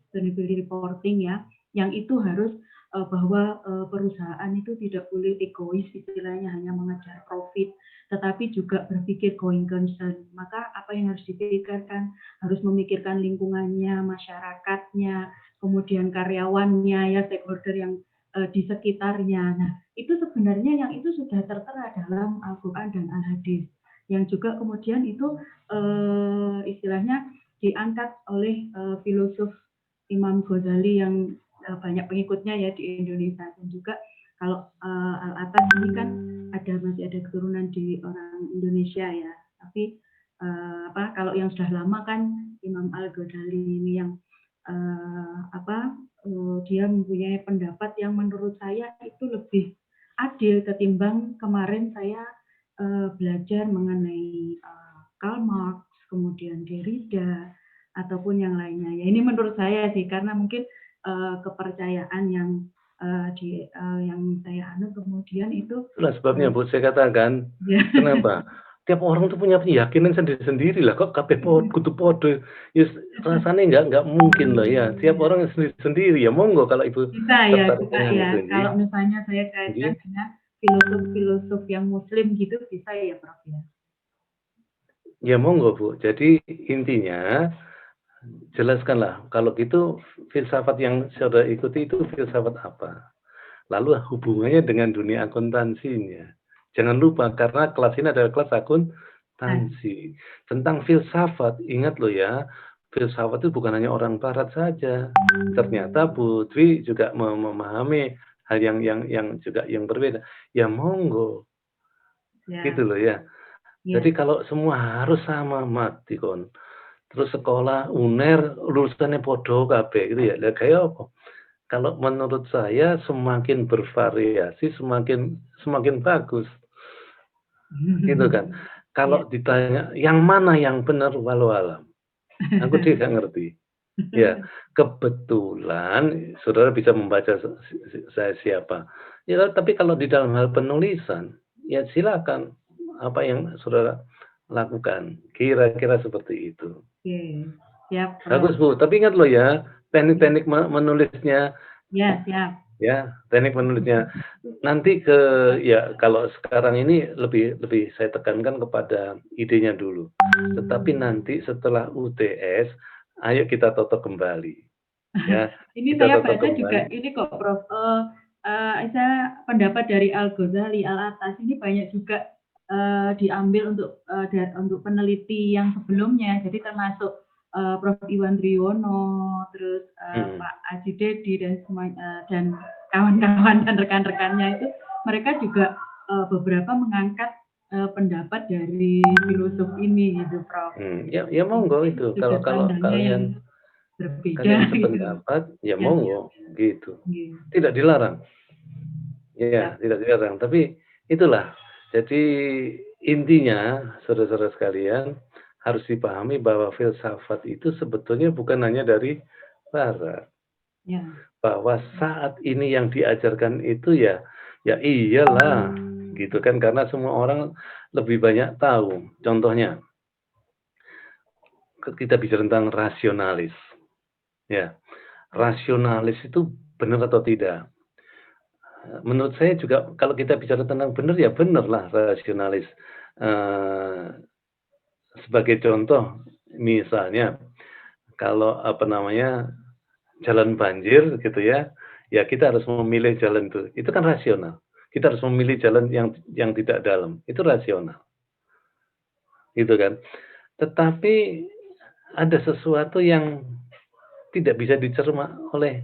sustainability reporting ya, yang itu harus bahwa perusahaan itu tidak boleh egois, istilahnya hanya mengejar profit, tetapi juga berpikir going concern. Maka apa yang harus dipikirkan? Harus memikirkan lingkungannya, masyarakatnya, kemudian karyawannya, ya stakeholder yang di sekitarnya. Nah, itu sebenarnya yang itu sudah tertera dalam Al-Quran dan Al-Hadis, yang juga kemudian itu istilahnya diangkat oleh filosof Imam Ghazali yang banyak pengikutnya ya di Indonesia, dan juga kalau Al-Atas ini kan masih ada keturunan di orang Indonesia ya, tapi kalau yang sudah lama kan Imam Al-Ghazali ini yang dia mempunyai pendapat yang menurut saya itu lebih adil ketimbang kemarin saya belajar mengenai Karl Marx, kemudian Derrida, ataupun yang lainnya. Ya ini menurut saya sih, karena mungkin kepercayaan yang saya anut kemudian itu. Itulah sebabnya Bu, saya katakan, Ya. kenapa? Tiap orang tuh punya keyakinan sendiri-sendiri lah, kok kabeh kudu podo. Ya rasanya nggak mungkin lah ya. Tiap orang sendiri-sendiri ya, monggo kalau Ibu Bisa ya, tertarik bisa dengan ya. itu, Kalau misalnya saya kaitkan dengan filosof-filosof yang Muslim gitu, bisa ya Prof ya. Ya monggo Bu. Jadi intinya jelaskanlah kalau gitu filsafat yang saudara ikuti itu filsafat apa. Lalu hubungannya dengan dunia akuntansinya. Jangan lupa karena kelas ini adalah kelas akuntansi. Tentang filsafat, ingat loh ya, filsafat itu bukan hanya orang barat saja. Ternyata Putri juga memahami hal yang juga yang berbeda. Ya monggo. Gitu loh ya. Jadi kalau semua harus sama mati kon. Terus sekolah UNER lulusannya podo kabeh gitu ya. Kayak apa? Kalau menurut saya semakin bervariasi semakin bagus. Gitu kan. Kalau ditanya yang mana yang benar walau alam. Aku tidak ngerti. Ya, kebetulan saudara bisa membaca saya siapa. Ya, tapi kalau di dalam hal penulisan, ya silakan apa yang saudara lakukan. Kira-kira seperti itu. Oke, siap. Bagus Bu, tapi ingat loh ya, teknik-teknik menulisnya. Ya, siap. Ya, teknik menulisnya. Nanti kalau sekarang ini lebih saya tekankan kepada idenya dulu. Tetapi nanti setelah UTS, ayo kita totok kembali. Ya, ini saya baca juga ini kok Prof. Saya pendapat dari Al-Ghazali, Al-Atas ini banyak juga diambil untuk peneliti yang sebelumnya. Jadi termasuk Prof. Iwan Triyono, terus Pak Aji Dedi dan kawan-kawan dan rekan-rekannya itu, mereka juga beberapa mengangkat pendapat dari filosof ini gitu Prof. Ya monggo itu kalau kalian berbeda sependapat ya monggo gitu. Tidak dilarang. Ya, tidak dilarang, tapi itulah. Jadi intinya saudara-saudara sekalian harus dipahami bahwa filsafat itu sebetulnya bukan hanya dari barat. Ya. Bahwa saat ini yang diajarkan itu ya iyalah gitu kan, karena semua orang lebih banyak tahu. Contohnya kita bicara tentang rasionalis. Ya. Rasionalis itu benar atau tidak? Menurut saya juga kalau kita bicara tentang benar ya benar lah rasionalis. Sebagai contoh, misalnya kalau jalan banjir gitu ya, ya kita harus memilih jalan itu. Itu kan rasional. Kita harus memilih jalan yang tidak dalam. Itu rasional. Gitu kan. Tetapi ada sesuatu yang tidak bisa dicerna oleh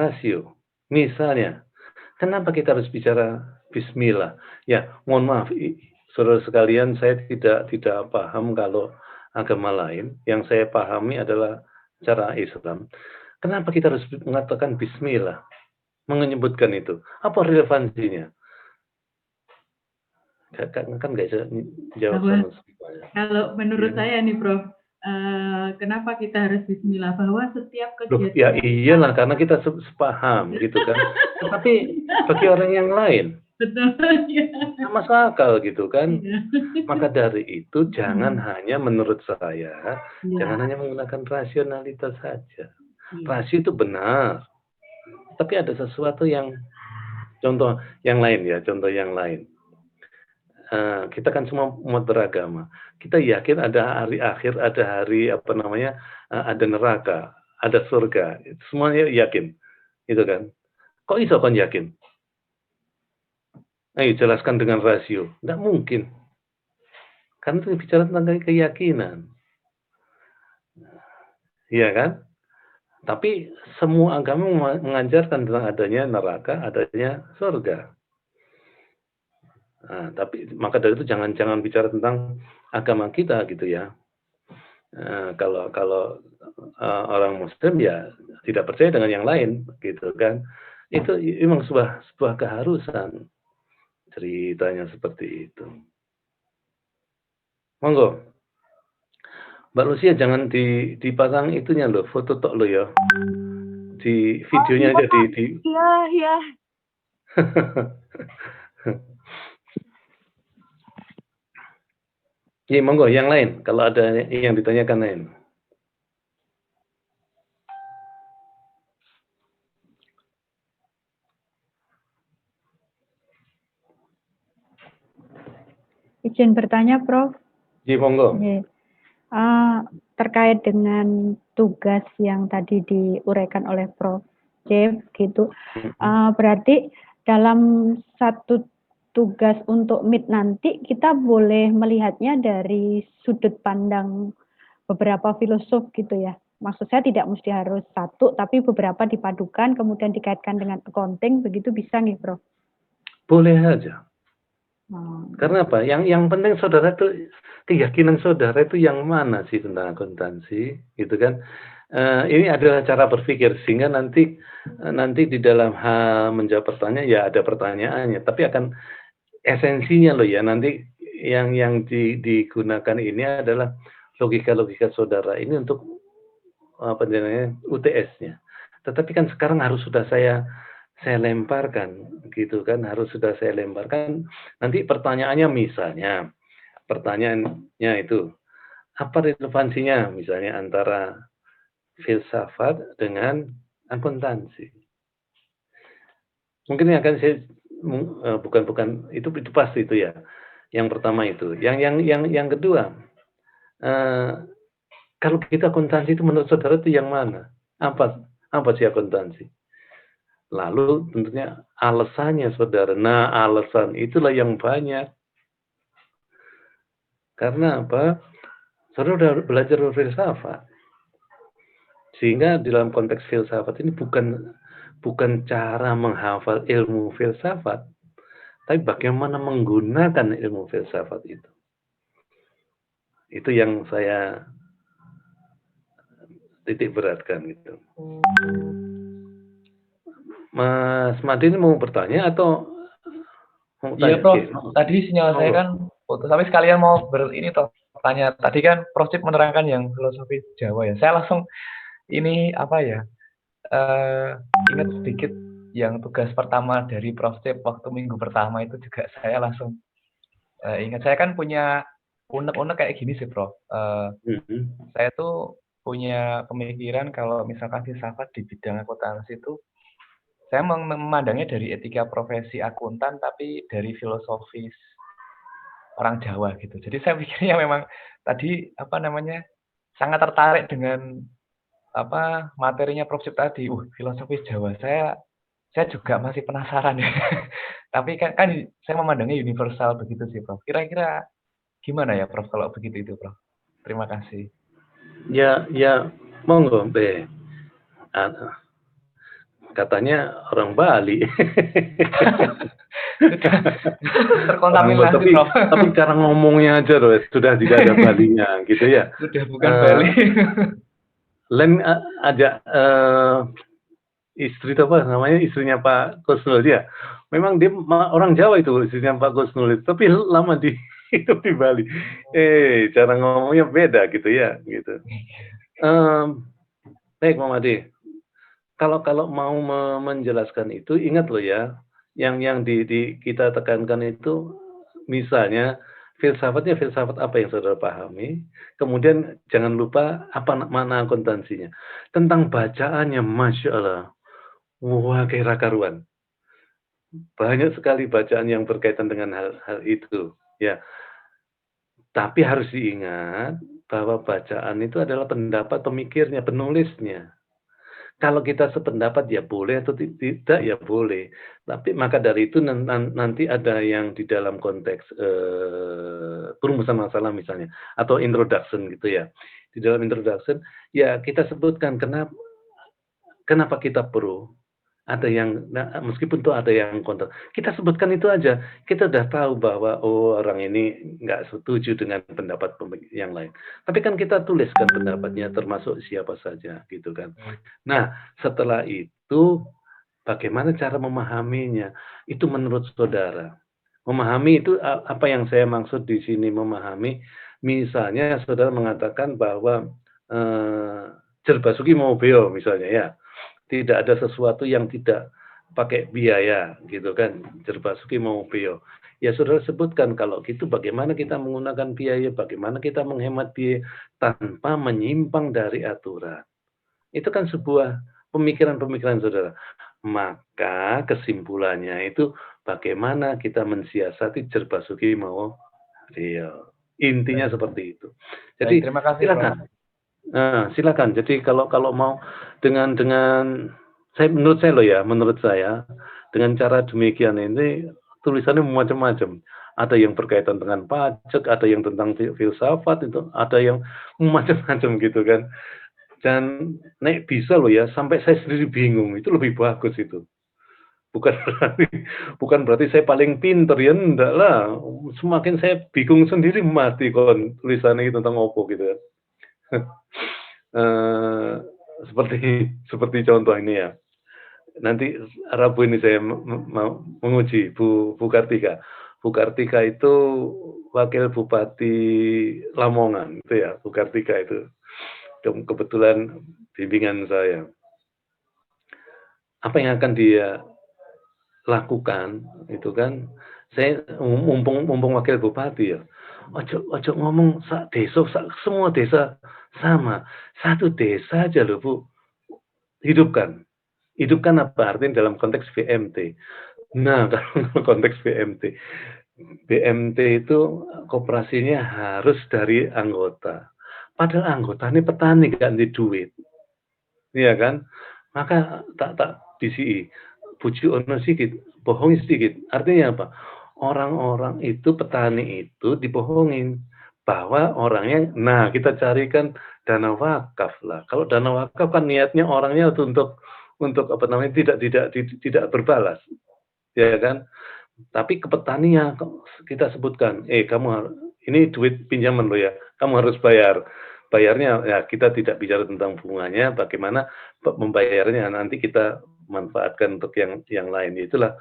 rasio. Misalnya, kenapa kita harus bicara bismillah? Ya, mohon maaf, saudara sekalian, saya tidak paham kalau agama lain. Yang saya pahami adalah cara Islam. Kenapa kita harus mengatakan bismillah? Menyebutkan itu. Apa relevansinya? Kan nggak bisa jawab sama semuanya. Kalau menurut saya nih Prof, kenapa kita harus bismillah? Bahwa setiap kegiatan. Ya iyalah, karena kita sepaham gitu kan. Tetapi bagi orang yang lain, betul ya. masuk akal gitu kan. Maka dari itu jangan hanya menurut saya, jangan hanya menggunakan rasionalitas saja. Rasio itu benar, tapi ada sesuatu yang contoh yang lain. Kita kan semua umat beragama. Kita yakin ada hari akhir, ada hari ada neraka, ada surga. Semuanya yakin, gitu kan? Kok iso kon yakin? Ayo jelaskan dengan rasio. Nggak mungkin. Kan itu bicara tentang keyakinan. Iya kan? Tapi semua agama mengajarkan tentang adanya neraka, adanya surga. Nah, tapi maka dari itu jangan bicara tentang agama kita gitu ya. Kalau orang Muslim ya tidak percaya dengan yang lain gitu kan. Itu memang sebuah keharusan ceritanya seperti itu. Monggo. Mbak Lucia jangan dipasang itunya loh, foto tok lo ya. Di videonya aja di Iya. Ya, monggo yang lain kalau ada yang ditanyakan lain. Izin bertanya, Prof. Ji, monggo. Terkait dengan tugas yang tadi diuraikan oleh Prof. Jeff gitu, berarti dalam satu tugas untuk MIT nanti kita boleh melihatnya dari sudut pandang beberapa filosof gitu ya. Maksud saya tidak mesti harus satu, tapi beberapa dipadukan kemudian dikaitkan dengan accounting, begitu bisa nih, Prof? Boleh aja. Karena apa? Yang penting saudara itu keyakinan saudara itu yang mana sih tentang akuntansi, gitu kan? Ini adalah cara berpikir sehingga nanti di dalam hal menjawab pertanyaan ya ada pertanyaannya, tapi akan esensinya loh ya nanti yang digunakan ini adalah logika saudara ini untuk apa namanya UTS-nya. Tetapi kan sekarang harus sudah saya lemparkan gitu kan, harus sudah saya lemparkan. Nanti pertanyaannya misalnya, pertanyaannya itu apa relevansinya misalnya antara filsafat dengan akuntansi. Mungkin yang akan saya bukan itu pasti itu ya. Yang pertama itu. Yang kedua, kalau kita akuntansi itu menurut saudara itu yang mana? Apa sih akuntansi? Lalu tentunya alasannya saudara. Nah, alasan itulah yang banyak. Karena apa? Saudara sudah belajar filsafat. Sehingga dalam konteks filsafat ini bukan cara menghafal ilmu filsafat, tapi bagaimana menggunakan ilmu filsafat itu. Itu yang saya titik beratkan gitu. Mas Madi ini mau bertanya atau mau Iya, tanya? Prof. Tadi sinyal saya kan putus. Tapi sekalian mau tanya. Tadi kan Prof Cip menerangkan yang filosofi Jawa ya. Saya langsung ini apa ya? Ingat sedikit yang tugas pertama dari Prof Cip waktu minggu pertama itu juga saya langsung ingat. Saya kan punya unek-unek kayak gini sih, Prof. Saya tuh punya pemikiran kalau misalkan filsafat di bidang akuntansi itu saya memandangnya dari etika profesi akuntan tapi dari filosofis orang Jawa gitu. Jadi saya pikirnya memang tadi apa namanya sangat tertarik dengan apa materinya Prof Cip tadi. Filosofis Jawa. Saya juga masih penasaran ya. Tapi kan saya memandangnya universal begitu sih, Prof. Kira-kira gimana ya, Prof, kalau begitu itu, Prof? Terima kasih. Ya, monggo, Be. Katanya orang Bali. Terkontaminasi, Prof. Tapi cara ngomongnya aja loh, sudah tidak ada Balinya, gitu ya. Sudah bukan Bali. Len ajak istri apa namanya, istrinya Pak Gusnul dia. Memang dia orang Jawa itu, istrinya Pak Gusnul itu, tapi lama hidup di Bali. Cara ngomongnya beda gitu ya, gitu. Baik, Mama Ade. Kalau mau menjelaskan itu, ingat loh ya, yang kita tekankan itu, misalnya filsafatnya filsafat apa yang saudara pahami, kemudian jangan lupa apa mana akuntansinya. Tentang bacaannya, Masya Allah, wah kayak karuan. Banyak sekali bacaan yang berkaitan dengan hal itu, ya. Tapi harus diingat bahwa bacaan itu adalah pendapat pemikirnya, penulisnya. Kalau kita sependapat ya boleh atau tidak ya boleh. Tapi maka dari itu nanti ada yang di dalam konteks perumusan masalah misalnya atau introduction gitu ya. Di dalam introduction ya kita sebutkan kenapa kita pro. Ada yang meskipun tuh ada yang kontra. Kita sebutkan itu aja. Kita udah tahu bahwa orang ini nggak setuju dengan pendapat yang lain. Tapi kan kita tuliskan pendapatnya termasuk siapa saja gitu kan. Nah, setelah itu bagaimana cara memahaminya? Itu menurut saudara. Memahami itu apa yang saya maksud di sini memahami. Misalnya saudara mengatakan bahwa Jerbasuki mau beo misalnya ya. Tidak ada sesuatu yang tidak pakai biaya gitu kan. Jerbasuki mau beo. Ya saudara sebutkan kalau gitu bagaimana kita menggunakan biaya, bagaimana kita menghemat biaya tanpa menyimpang dari aturan. Itu kan sebuah pemikiran-pemikiran saudara. Maka kesimpulannya itu bagaimana kita mensiasati Jerbasuki mau beo. Intinya seperti itu. Jadi terima kasih, silakan. Silakan. Jadi kalau mau dengan menurut saya dengan cara demikian ini tulisannya macam-macam. Ada yang berkaitan dengan pajak, ada yang tentang filsafat itu, ada yang macam-macam gitu kan. Dan bisa loh ya sampai saya sendiri bingung. Itu lebih bagus itu. Bukan berarti saya paling pinter ya, enggak lah. Semakin saya bingung sendiri mati kon tulisannya tentang opo gitu kan. Seperti contoh ini ya. Nanti Rabu ini saya mau menguji Bu Kartika. Bu Kartika itu wakil Bupati Lamongan itu ya, Bu Kartika itu. Kebetulan bimbingan saya. Apa yang akan dia lakukan itu kan, saya mumpung wakil bupati ya. Ojo ngomong semua desa sama. Satu desa aja loh Bu. Hidupkan apa artinya dalam konteks BMT. Nah, kalau konteks BMT itu koperasinya harus dari anggota. Padahal anggota ini petani ganti duit. Iya kan? Maka tak bisi bujuk ono sedikit, bohong sedikit. Artinya apa? Orang-orang itu, petani itu dibohongin bahwa orangnya, kita carikan dana wakaf lah. Kalau dana wakaf kan niatnya orangnya untuk apa namanya tidak berbalas, ya kan? Tapi ke petaninya kita sebutkan, kamu ini duit pinjaman lo ya, kamu harus bayar. Bayarnya ya kita tidak bicara tentang bunganya, bagaimana membayarnya nanti kita manfaatkan untuk yang lain. Itulah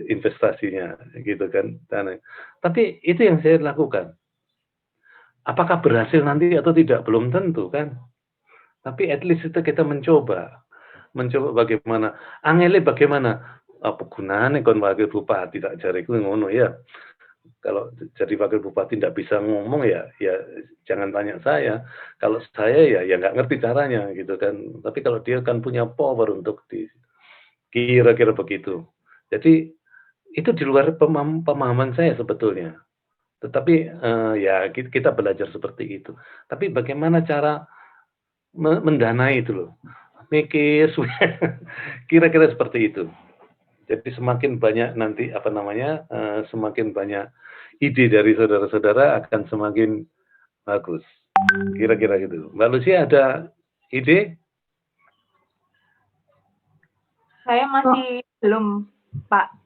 investasinya gitu kan. Tapi itu yang saya lakukan. Apakah berhasil nanti atau tidak belum tentu kan. Tapi at least itu kita mencoba bagaimana. Angele bagaimana? Apa gunanya kon wakil bupati tak jariku ngono ya. Kalau jadi wakil bupati tidak bisa ngomong ya jangan tanya saya. Kalau saya ya nggak ngerti caranya gitu kan. Tapi kalau dia kan punya power untuk kira-kira begitu. Jadi itu di luar pemahaman saya sebetulnya. Tetapi ya kita belajar seperti itu. Tapi bagaimana cara mendanai itu loh. Mikir kira-kira seperti itu. Jadi semakin banyak nanti semakin banyak ide dari saudara-saudara akan semakin bagus. Kira-kira gitu. Mbak Lucy ada ide? Saya masih belum, Pak.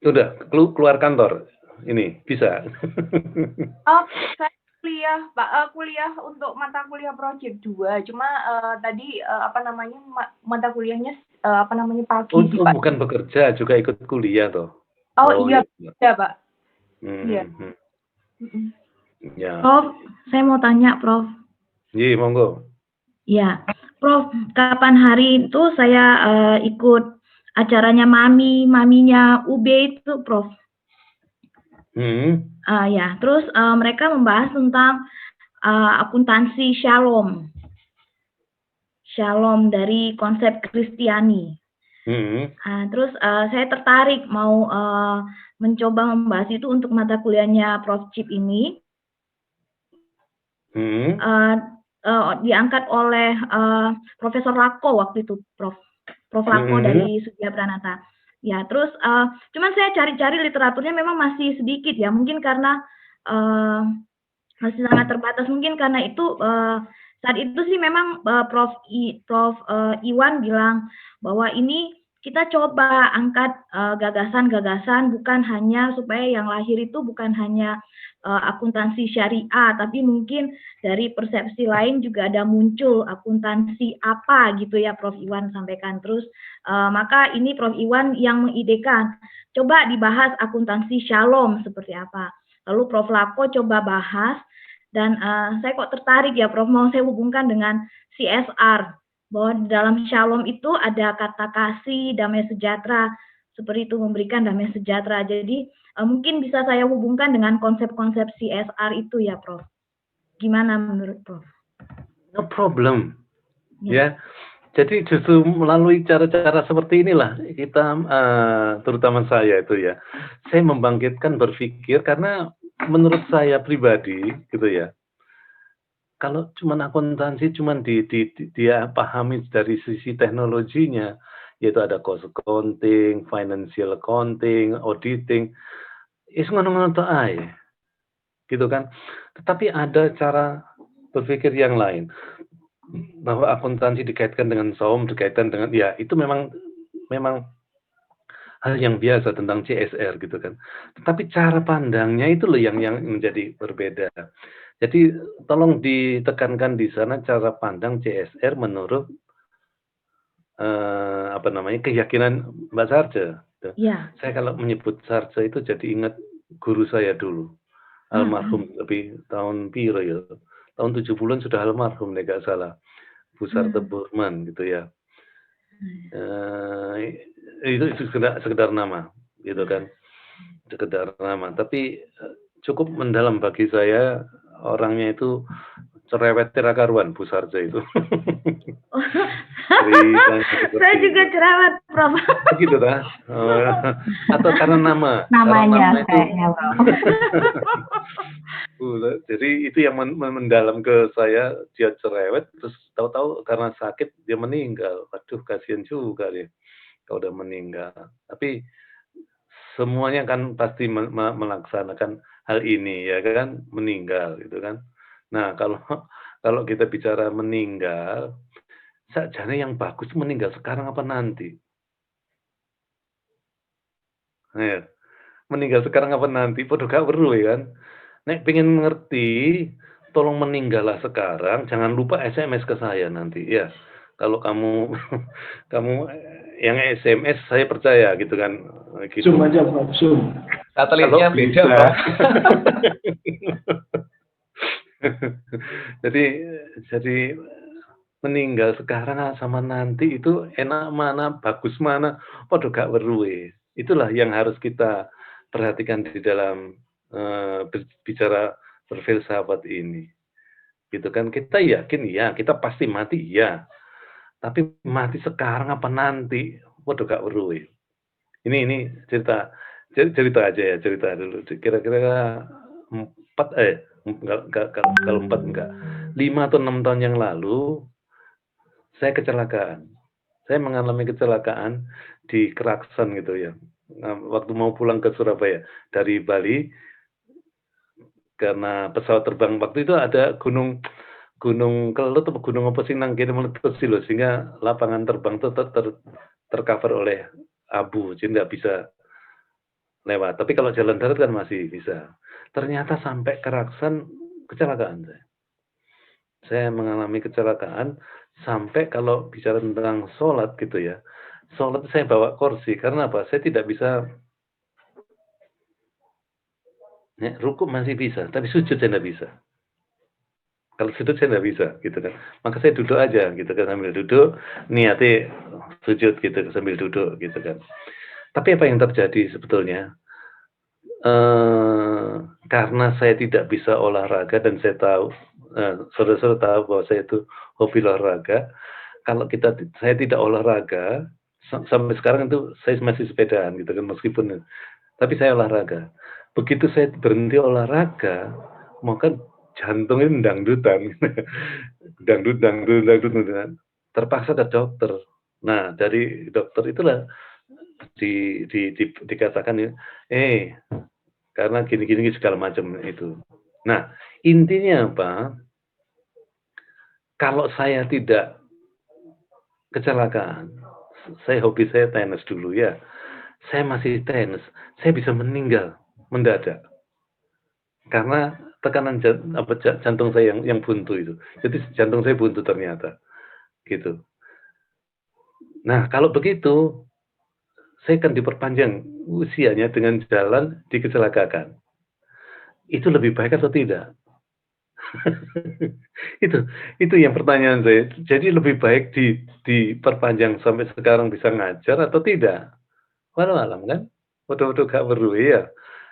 Sudah keluar kantor. Ini bisa. Saya kuliah, Pak, kuliah untuk mata kuliah project 2. Cuma tadi mata kuliahnya pagi, Pak. Bukan bekerja, juga ikut kuliah toh. Iya, Pak. Iya. Ya. Prof, saya mau tanya, Prof. Iya, monggo. Ya, Prof, kapan hari itu saya ikut acaranya maminya UB itu, Prof. Ya, terus mereka membahas tentang akuntansi Shalom dari konsep Kristiani. Terus saya tertarik mau mencoba membahas itu untuk mata kuliahnya Prof. Chip ini. diangkat oleh Profesor Lako waktu itu, Prof Lako dari Sudya Pranata. Ya, terus cuman saya cari-cari literaturnya memang masih sedikit ya, mungkin karena masih sangat terbatas, mungkin karena itu saat itu sih memang Prof Iwan bilang bahwa ini kita coba angkat gagasan-gagasan, bukan hanya supaya yang lahir itu bukan hanya akuntansi syariah, tapi mungkin dari persepsi lain juga ada muncul akuntansi apa gitu ya, Prof Iwan sampaikan. Terus maka ini Prof Iwan yang mengidekan, coba dibahas akuntansi shalom seperti apa. Lalu Prof Lako coba bahas, dan saya kok tertarik ya Prof, mau saya hubungkan dengan CSR, bahwa dalam shalom itu ada kata kasih, damai sejahtera, seperti itu, memberikan damai sejahtera. Jadi mungkin bisa saya hubungkan dengan konsep-konsep CSR itu ya Prof. Gimana menurut Prof? No problem. Ya. Jadi justru melalui cara-cara seperti inilah kita, terutama saya itu ya, saya membangkitkan berpikir, karena menurut saya pribadi gitu ya, kalau cuma akuntansi cuma dia pahami dari sisi teknologinya, yaitu ada cost accounting, financial accounting, auditing, ngono-ngono tok ae. Gitu kan. Tetapi ada cara berpikir yang lain. Bahwa akuntansi dikaitkan dengan SAUM, dikaitkan dengan, ya itu memang hal yang biasa tentang CSR gitu kan. Tetapi cara pandangnya itu loh yang menjadi berbeda. Jadi tolong ditekankan di sana cara pandang CSR menurut keyakinan Mbak Sarja. Ya. Saya kalau menyebut Sarja itu jadi ingat guru saya dulu, almarhum, tapi tahun piro ya, tahun 70-an sudah almarhum nek gak salah, Bu Sarta Burman gitu ya. Itu sekedar nama gitu kan, sekedar nama, tapi cukup mendalam bagi saya. Orangnya itu cerewet karuan Bu Sarja itu. Saya juga cerewet, Prof. Begitu dah. Atau karena namanya kayaknya. Jadi itu yang mendalam ke saya, dia cerewet, terus tahu-tahu karena sakit dia meninggal. Waduh, kasihan juga dia kalau udah meninggal. Tapi semuanya kan pasti melaksanakan hal ini ya kan, meninggal gitu kan. Nah, kalau kita bicara meninggal, sakjane yang bagus meninggal sekarang apa nanti? Nah, meninggal sekarang apa nanti? Podo gak weruh ya kan. Nek pengen ngerti, tolong meninggallah sekarang, jangan lupa SMS ke saya nanti ya. Kalau kamu yang SMS saya percaya gitu kan. Gitu. Zoom aja Prof, Zoom. Satelitnya beda, Pak. jadi meninggal sekarang sama nanti itu enak mana, bagus mana, podo gak weruhe. Itulah yang harus kita perhatikan di dalam bicara berfilsafat ini. Gitu kan, kita yakin ya, kita pasti mati ya. Tapi mati sekarang apa nanti, podo gak weruhe. Ini cerita aja ya, cerita dulu. Kira-kira 5 atau 6 tahun yang lalu saya kecelakaan. Saya mengalami kecelakaan di Keraksan gitu ya. Waktu mau pulang ke Surabaya dari Bali, karena pesawat terbang waktu itu ada gunung Kelut atau gunung apa sih nang kene meletus loh, sehingga lapangan terbang itu tercover oleh abu, jadi nggak bisa lewat. Tapi kalau jalan darat kan masih bisa. Ternyata sampai Keraksan kecelakaan saya. Saya mengalami kecelakaan sampai kalau bicara tentang sholat gitu ya. Sholat saya bawa kursi karena apa? Saya tidak bisa. Rukuk masih bisa, tapi sujud saya tidak bisa. Kalau sujud saya tidak bisa, gitu kan. Maka saya duduk aja, gitu kan, sambil duduk, niatnya sujud gitu, sambil duduk, gitu kan. Tapi apa yang terjadi sebetulnya? Karena saya tidak bisa olahraga dan saya tahu, saudara-saudara tahu bahwa saya itu hobi olahraga. Kalau saya tidak olahraga, sampai sekarang itu saya masih sepedaan, gitu kan, meskipun, tapi saya olahraga. Begitu saya berhenti olahraga, maka jantungnya dangdutan, dangdutan, terpaksa ke dokter. Nah, dari dokter itulah dikatakan, karena gini segala macam itu. Nah, intinya apa? Kalau saya tidak kecelakaan, hobi saya tenis dulu ya. Saya masih tenis, saya bisa meninggal mendadak. Karena tekanan jantung saya yang buntu itu. Jadi jantung saya buntu ternyata. Gitu. Nah, kalau begitu, saya akan diperpanjang usianya dengan jalan dikecelakaan. Itu lebih baik atau tidak? itu yang pertanyaan saya. Jadi lebih baik diperpanjang sampai sekarang bisa ngajar atau tidak? Walau alam kan? Waduh gak perlu ya.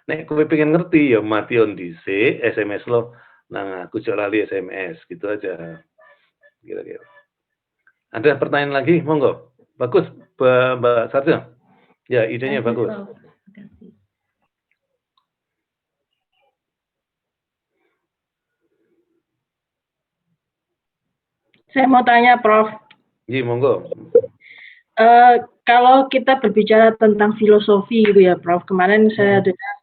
Nek kowe pengen ngerti ya mati on dhisik, SMS lo nang aku jek lali SMS gitu aja. Kira-kira. Ada pertanyaan lagi? Monggo. Bagus, Mbak Sarja. Ya, idenya bagus. Saya mau tanya, Prof. Iya, monggo. Kalau kita berbicara tentang filosofi gitu ya, Prof. Kemarin saya dengar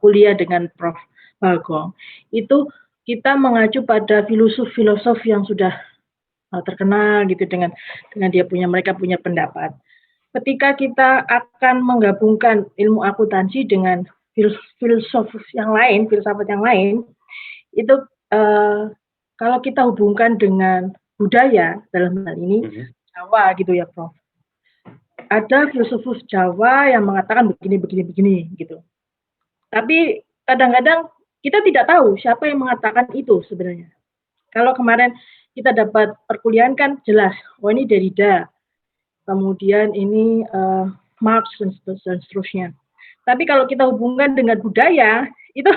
kuliah dengan Prof. Bagong. Itu kita mengacu pada filosof yang sudah terkenal gitu dengan dia mereka punya pendapat. Ketika kita akan menggabungkan ilmu akuntansi dengan filsafat yang lain, itu kalau kita hubungkan dengan budaya dalam hal ini Jawa gitu ya, Prof. Ada filsuf Jawa yang mengatakan begini gitu. Tapi kadang-kadang kita tidak tahu siapa yang mengatakan itu sebenarnya. Kalau kemarin kita dapat perkuliahan kan jelas, ini Derrida, kemudian ini Marx dan seterusnya. Tapi kalau kita hubungkan dengan budaya, itu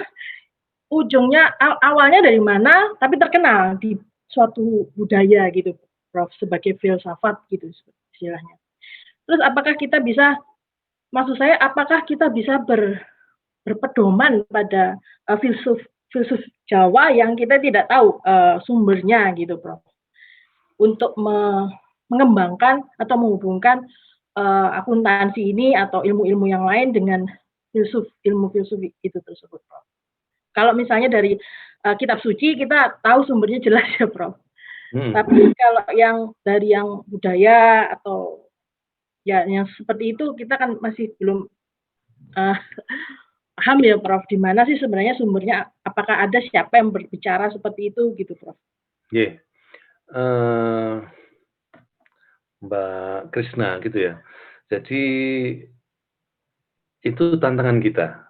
ujungnya awalnya dari mana, tapi terkenal di suatu budaya gitu, Prof, sebagai filsafat gitu istilahnya. Terus apakah kita bisa berpedoman pada filsuf Jawa yang kita tidak tahu sumbernya gitu, Prof, untuk mengembangkan atau menghubungkan akuntansi ini atau ilmu-ilmu yang lain dengan ilmu filsuf itu tersebut, Prof. Kalau misalnya dari kitab suci kita tahu sumbernya jelas ya, Prof. Tapi kalau yang dari yang budaya atau ya yang seperti itu kita kan masih belum paham ya, Prof. Di mana sih sebenarnya sumbernya? Apakah ada siapa yang berbicara seperti itu gitu, Prof? Iya. Mbak Krisna gitu ya. Jadi itu tantangan kita.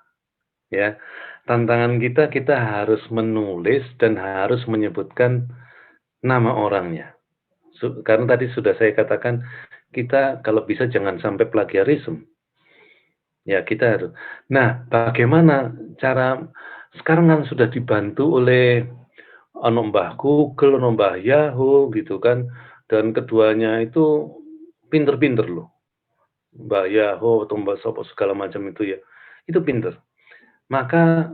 Ya. Tantangan kita harus menulis dan harus menyebutkan nama orangnya. Karena tadi sudah saya katakan, kita kalau bisa jangan sampai plagiarisme. Ya, kita harus. Nah, bagaimana cara, sekarang kan sudah dibantu oleh Mbah Google, Mbah Yahoo, gitu kan. Dan keduanya itu pinter-pinter loh. Mbah Yahoo atau Mbah Sopo segala macam itu ya. Itu pinter. Maka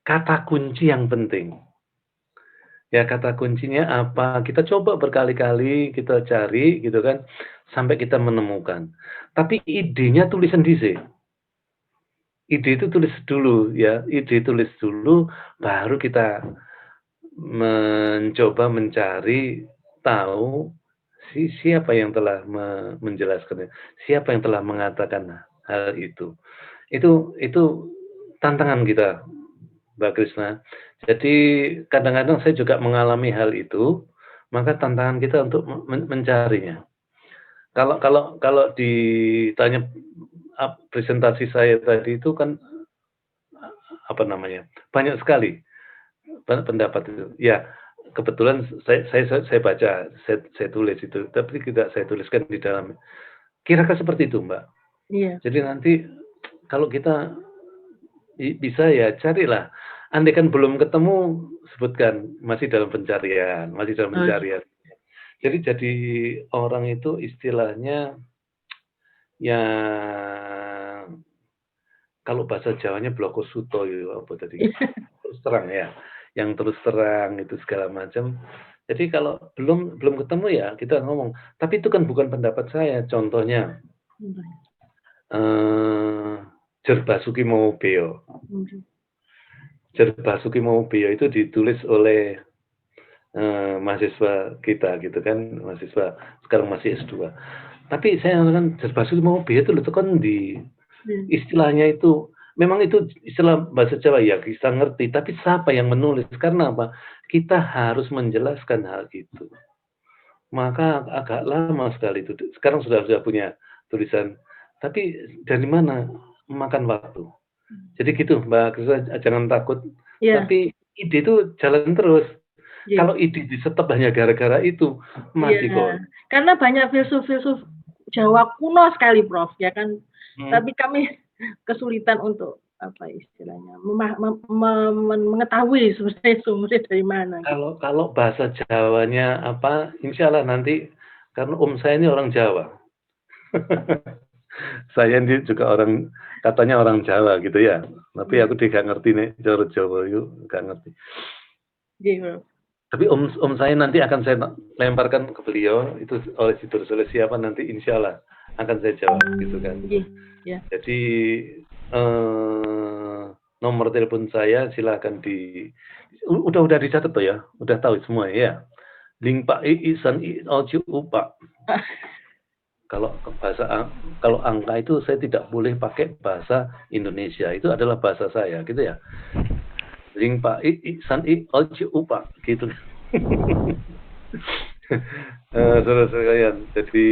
kata kunci yang penting. Ya, kata kuncinya apa? Kita coba berkali-kali, kita cari gitu kan, sampai kita menemukan. Tapi idenya tulis sendiri. Ide itu tulis dulu ya, ide tulis dulu, baru kita mencoba mencari tahu siapa yang telah menjelaskannya, siapa yang telah mengatakan hal itu. Itu tantangan kita, Mbak Krisna. Jadi kadang-kadang saya juga mengalami hal itu, maka tantangan kita untuk mencarinya. Kalau ditanya presentasi saya tadi itu kan banyak sekali pendapat itu. Ya, kebetulan saya baca, saya tulis itu, tapi tidak saya tuliskan di dalam. Kira-kira seperti itu, Mbak. Iya. Jadi nanti kalau kita bisa ya carilah. Andai kan belum ketemu, sebutkan masih dalam pencarian. Jadi orang itu istilahnya ya kalau bahasa Jawanya bloko suto ya apa tadi. terus terang ya, yang terus terang itu segala macam. Jadi kalau belum ketemu ya kita ngomong, tapi itu kan bukan pendapat saya. Contohnya, Jer Basuki Mowobeo. Jer Basuki Mowobeo itu ditulis oleh mahasiswa kita gitu kan, mahasiswa sekarang masih S2. Tapi saya kan Jer Basuki Mowobeo itu kan di istilahnya itu memang itu istilah bahasa Jawa ya, kita ngerti, tapi siapa yang menulis? Karena apa? Kita harus menjelaskan hal itu. Maka agak lama sekali itu. Sekarang sudah punya tulisan. Tapi dari mana? Makan waktu. Jadi gitu, Mbak Krista, jangan takut. Tapi ide itu jalan terus. Kalau ide disetop hanya gara-gara itu, mati kok. Karena banyak filsuf-filsuf Jawa kuno sekali, Prof. Ya kan. Tapi kami kesulitan untuk apa istilahnya mengetahui sumbernya dari mana. Kalau bahasa Jawanya apa, insya Allah nanti karena saya ini orang Jawa. Saya ini juga katanya orang Jawa gitu ya. Tapi aku tidak ngerti nih Jawa itu nggak ngerti. Tapi saya nanti akan saya lemparkan ke beliau itu oleh siapa nanti insya Allah akan saya jawab gitu kan. Jadi nomor telepon saya silakan udah dicatat tuh ya, udah tahu semua ya. Link Pak Isan Oju Pak. Kalau angka itu saya tidak boleh pakai bahasa Indonesia, itu adalah bahasa saya gitu ya. Link Pak Isan Oju Pak gitu. Saudara sekalian, jadi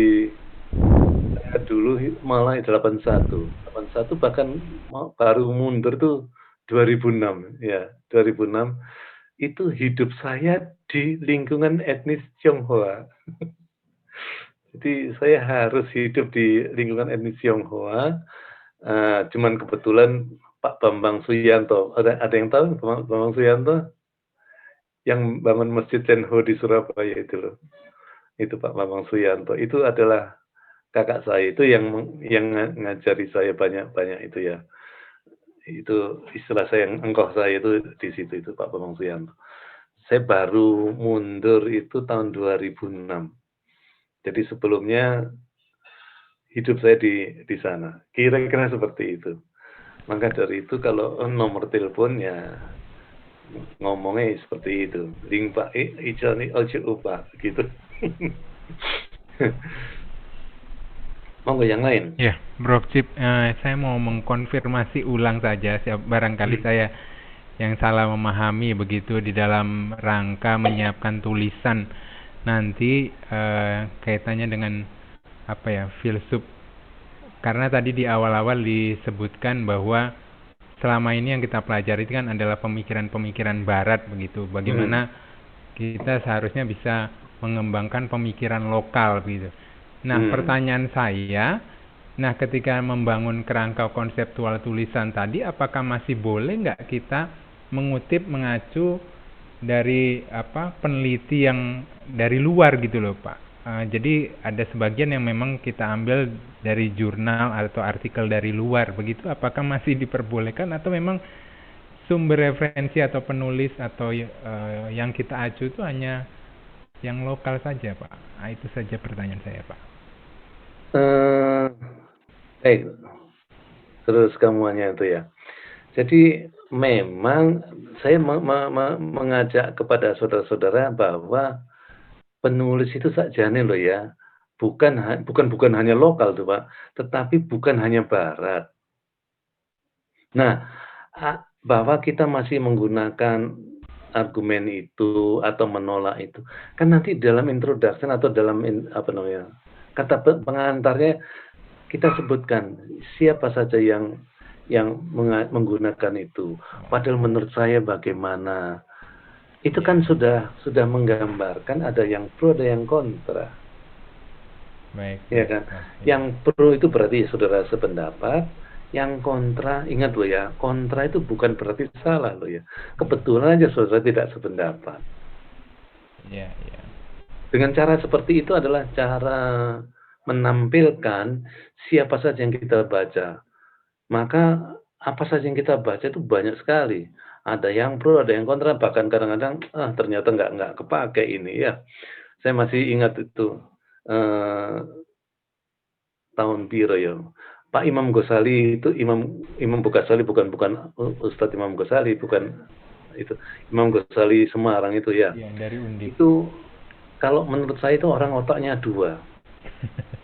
dulu malah 81 bahkan baru mundur tuh 2006 ya, 2006 itu hidup saya di lingkungan etnis Tionghoa. Jadi saya harus hidup di lingkungan etnis Tionghoa. Cuman kebetulan Pak Bambang Suyanto, ada yang tahu Bambang Suyanto yang bangun Masjid Tenho di Surabaya itu loh. Itu Pak Bambang Suyanto, itu adalah kakak saya, itu yang ngajari saya banyak itu ya. Itu istilah saya, yang engkau saya itu di situ, itu Pak Bambang Suyanto. Saya baru mundur itu tahun 2006. Jadi sebelumnya hidup saya di sana. Kira-kira seperti itu. Maka dari itu kalau nomor telepon ya ngomongnya seperti itu. Link Pak Ijani Ojo Pak gitu. Monggo yang lain. Ya, Bro Cip, saya mau mengkonfirmasi ulang saja, barangkali saya yang salah memahami begitu di dalam rangka menyiapkan tulisan nanti kaitannya dengan apa ya, filsuf. Karena tadi di awal-awal disebutkan bahwa selama ini yang kita pelajari itu kan adalah pemikiran-pemikiran Barat begitu. Bagaimana kita seharusnya bisa mengembangkan pemikiran lokal begitu. Nah, pertanyaan saya, ketika membangun kerangka konseptual tulisan tadi, apakah masih boleh nggak kita mengacu dari peneliti yang dari luar gitu loh, Pak? Jadi ada sebagian yang memang kita ambil dari jurnal atau artikel dari luar, begitu. Apakah masih diperbolehkan atau memang sumber referensi atau penulis atau yang kita acu itu hanya yang lokal saja, Pak? Itu saja pertanyaan saya, Pak. Baik, terus semuanya itu ya. Jadi memang saya mengajak kepada saudara-saudara bahwa penulis itu sakjane loh ya, bukan hanya lokal tuh Pak, tetapi bukan hanya Barat. Nah, bahwa kita masih menggunakan argumen itu atau menolak itu, kan nanti dalam introduction atau dalam kata pengantarnya kita sebutkan siapa saja yang menggunakan itu. Padahal menurut saya bagaimana? Itu kan sudah menggambarkan ada yang pro, ada yang kontra. Baik. Ya kan? Yang pro itu berarti saudara sependapat, yang kontra ingat loh ya, kontra itu bukan berarti salah loh ya. Kebetulan aja saudara tidak sependapat. Iya. Dengan cara seperti itu adalah cara menampilkan siapa saja yang kita baca. Maka apa saja yang kita baca itu banyak sekali. Ada yang pro, ada yang kontra, bahkan kadang-kadang ternyata nggak kepake ini ya. Saya masih ingat itu tahun piro ya. Pak Imam Ghazali itu Imam Ghazali bukan Ustadz Imam Ghazali, bukan itu Imam Ghazali Semarang itu ya. Yang dari Undip. Itu kalau menurut saya itu orang otaknya dua.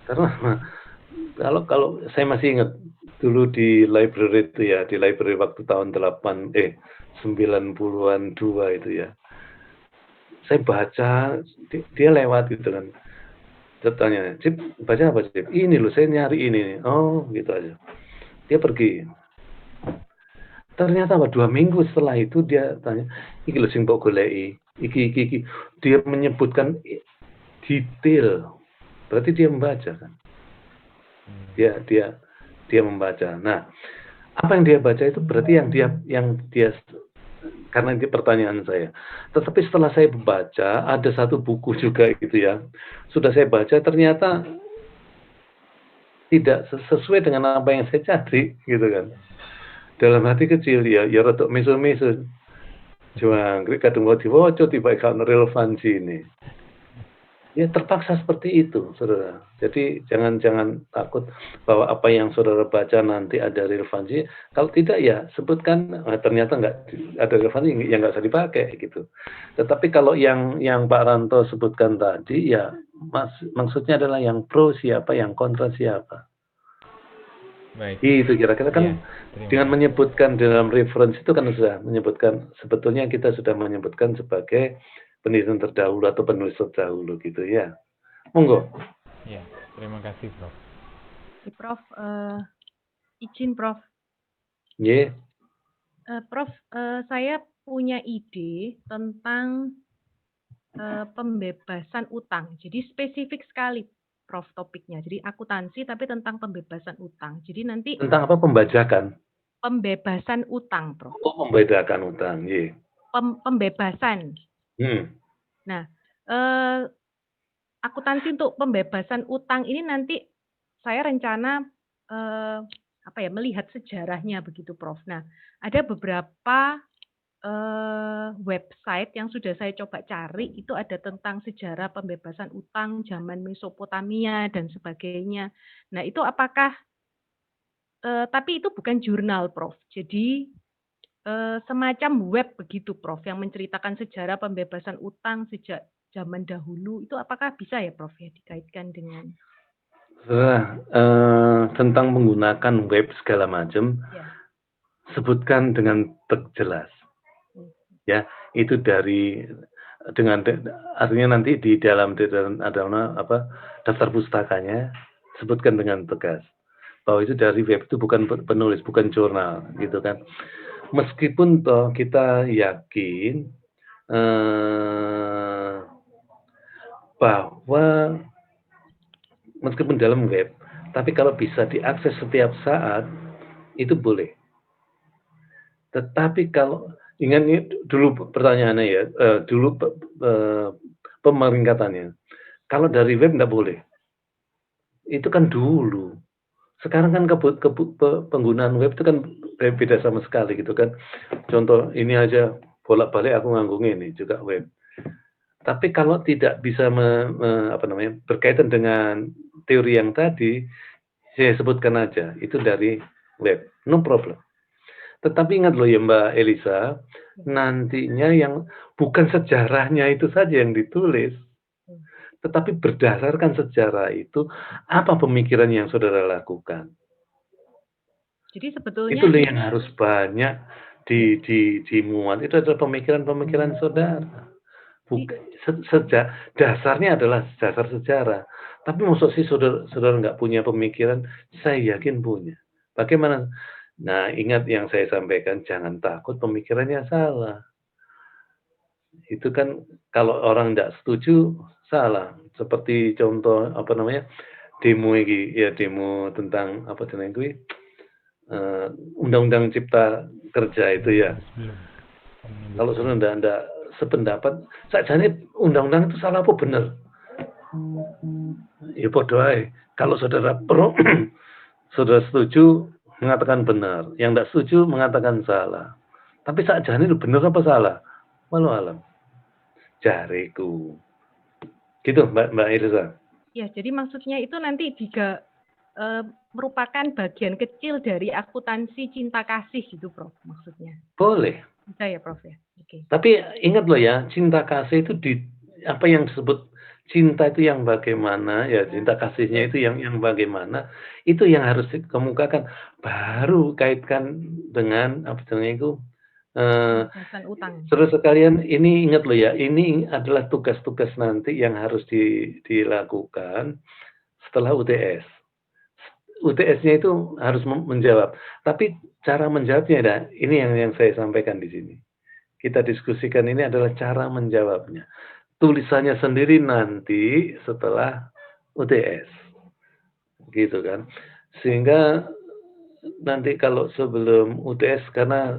Karena kalau saya masih ingat dulu di library itu ya, di library waktu tahun 90-an 2 itu ya. Saya baca, dia lewat gitu kan. Saya tanya, Cip, baca apa Cip? Ini loh, saya nyari ini. Oh, gitu aja. Dia pergi. Ternyata 2 minggu setelah itu dia tanya, iki lho sing mbok goleki, iki. Dia menyebutkan detail. Berarti dia membaca kan. Dia membaca. Nah, apa yang dia baca itu berarti yang dia karena itu pertanyaan saya. Tetapi setelah saya membaca, ada satu buku juga gitu ya. Sudah saya baca, ternyata tidak sesuai dengan apa yang saya cari gitu kan. Dalam hati kecil ya rada meso-meso. Cuma kadang mau diwaca tiba kan relevansi ini. Ya terpaksa seperti itu, saudara. Jadi jangan takut bahwa apa yang saudara baca nanti ada relevansi. Kalau tidak ya sebutkan ternyata nggak ada relevansi, yang nggak usah dipakai gitu. Tetapi kalau yang Pak Ranto sebutkan tadi ya maksudnya adalah yang pro siapa, yang kontra siapa. Baik. Itu kira-kira kan dengan menyebutkan dalam reference itu kan sudah menyebutkan, sebetulnya kita sudah menyebutkan sebagai penelitian terdahulu atau penulis terdahulu gitu ya. Monggo. Ya, terima kasih Prof. Prof, izin Prof. Yeah. Prof, saya punya ide tentang pembebasan utang. Jadi spesifik sekali Prof topiknya. Jadi akuntansi tapi tentang pembebasan utang. Jadi nanti tentang apa pembajakan? Pembebasan utang, Prof. Oh, membedakan utang, iya. Pembebasan. Nah, akuntansi untuk pembebasan utang ini nanti saya rencana melihat sejarahnya begitu, Prof. Nah, ada beberapa website yang sudah saya coba cari, itu ada tentang sejarah pembebasan utang zaman Mesopotamia dan sebagainya. Nah, itu apakah tapi itu bukan jurnal, Prof. Jadi semacam web begitu, Prof, yang menceritakan sejarah pembebasan utang sejak zaman dahulu. Itu apakah bisa ya, Prof, ya dikaitkan dengan tentang menggunakan web segala macam? Ya. Sebutkan dengan jelas. Ya, itu artinya nanti di dalam daftar pustakanya sebutkan dengan tegas bahwa itu dari web, itu bukan penulis, bukan jurnal gitu kan. Meskipun toh kita yakin bahwa meskipun dalam web, tapi kalau bisa diakses setiap saat itu boleh. Tetapi kalau ingat dulu pertanyaannya ya, dulu pemeringkatannya. Kalau dari web enggak boleh. Itu kan dulu. Sekarang kan penggunaan web itu kan beda sama sekali gitu kan. Contoh ini aja bolak-balik aku nganggung ini juga web. Tapi kalau tidak bisa berkaitan dengan teori yang tadi, saya sebutkan aja itu dari web, no problem. Tetapi ingat loh ya Mbak Elisa, nantinya yang bukan sejarahnya itu saja yang ditulis, tetapi berdasarkan sejarah itu, apa pemikiran yang saudara lakukan? Jadi sebetulnya itu yang harus banyak dimuat. Itu adalah pemikiran-pemikiran saudara. Bukan dasarnya adalah dasar sejarah. Tapi maksud sih saudara nggak punya pemikiran, saya yakin punya. Bagaimana? Nah, ingat yang saya sampaikan, jangan takut pemikirannya salah. Itu kan kalau orang tidak setuju salah. Seperti contoh demo ini ya, demo tentang undang-undang cipta kerja itu ya. Kalau saudara tidak sependapat, sajane undang-undang itu salah apa benar? Ya bodoh aja. Kalau saudara pro, saudara setuju mengatakan benar, yang tidak setuju mengatakan salah. Tapi sakjane itu bener apa salah? Walau alam. Jariku. Gitu Mbak Irsa. Ya, jadi maksudnya itu nanti juga merupakan bagian kecil dari akuntansi cinta kasih gitu, Prof, maksudnya. Boleh. Bisa ya, Prof ya? Oke. Tapi ingat loh ya, cinta kasih itu apa yang disebut cinta itu yang bagaimana, ya cinta kasihnya itu yang bagaimana, itu yang harus dikemukakan. Baru kaitkan dengan apa namanya itu, terus sekalian ini ingat loh ya, ini adalah tugas-tugas nanti yang harus dilakukan setelah UTS. UTS-nya itu harus menjawab. Tapi cara menjawabnya, ini yang saya sampaikan di sini. Kita diskusikan ini adalah cara menjawabnya. Tulisannya sendiri nanti setelah UTS. Gitu kan. Sehingga nanti kalau sebelum UTS, karena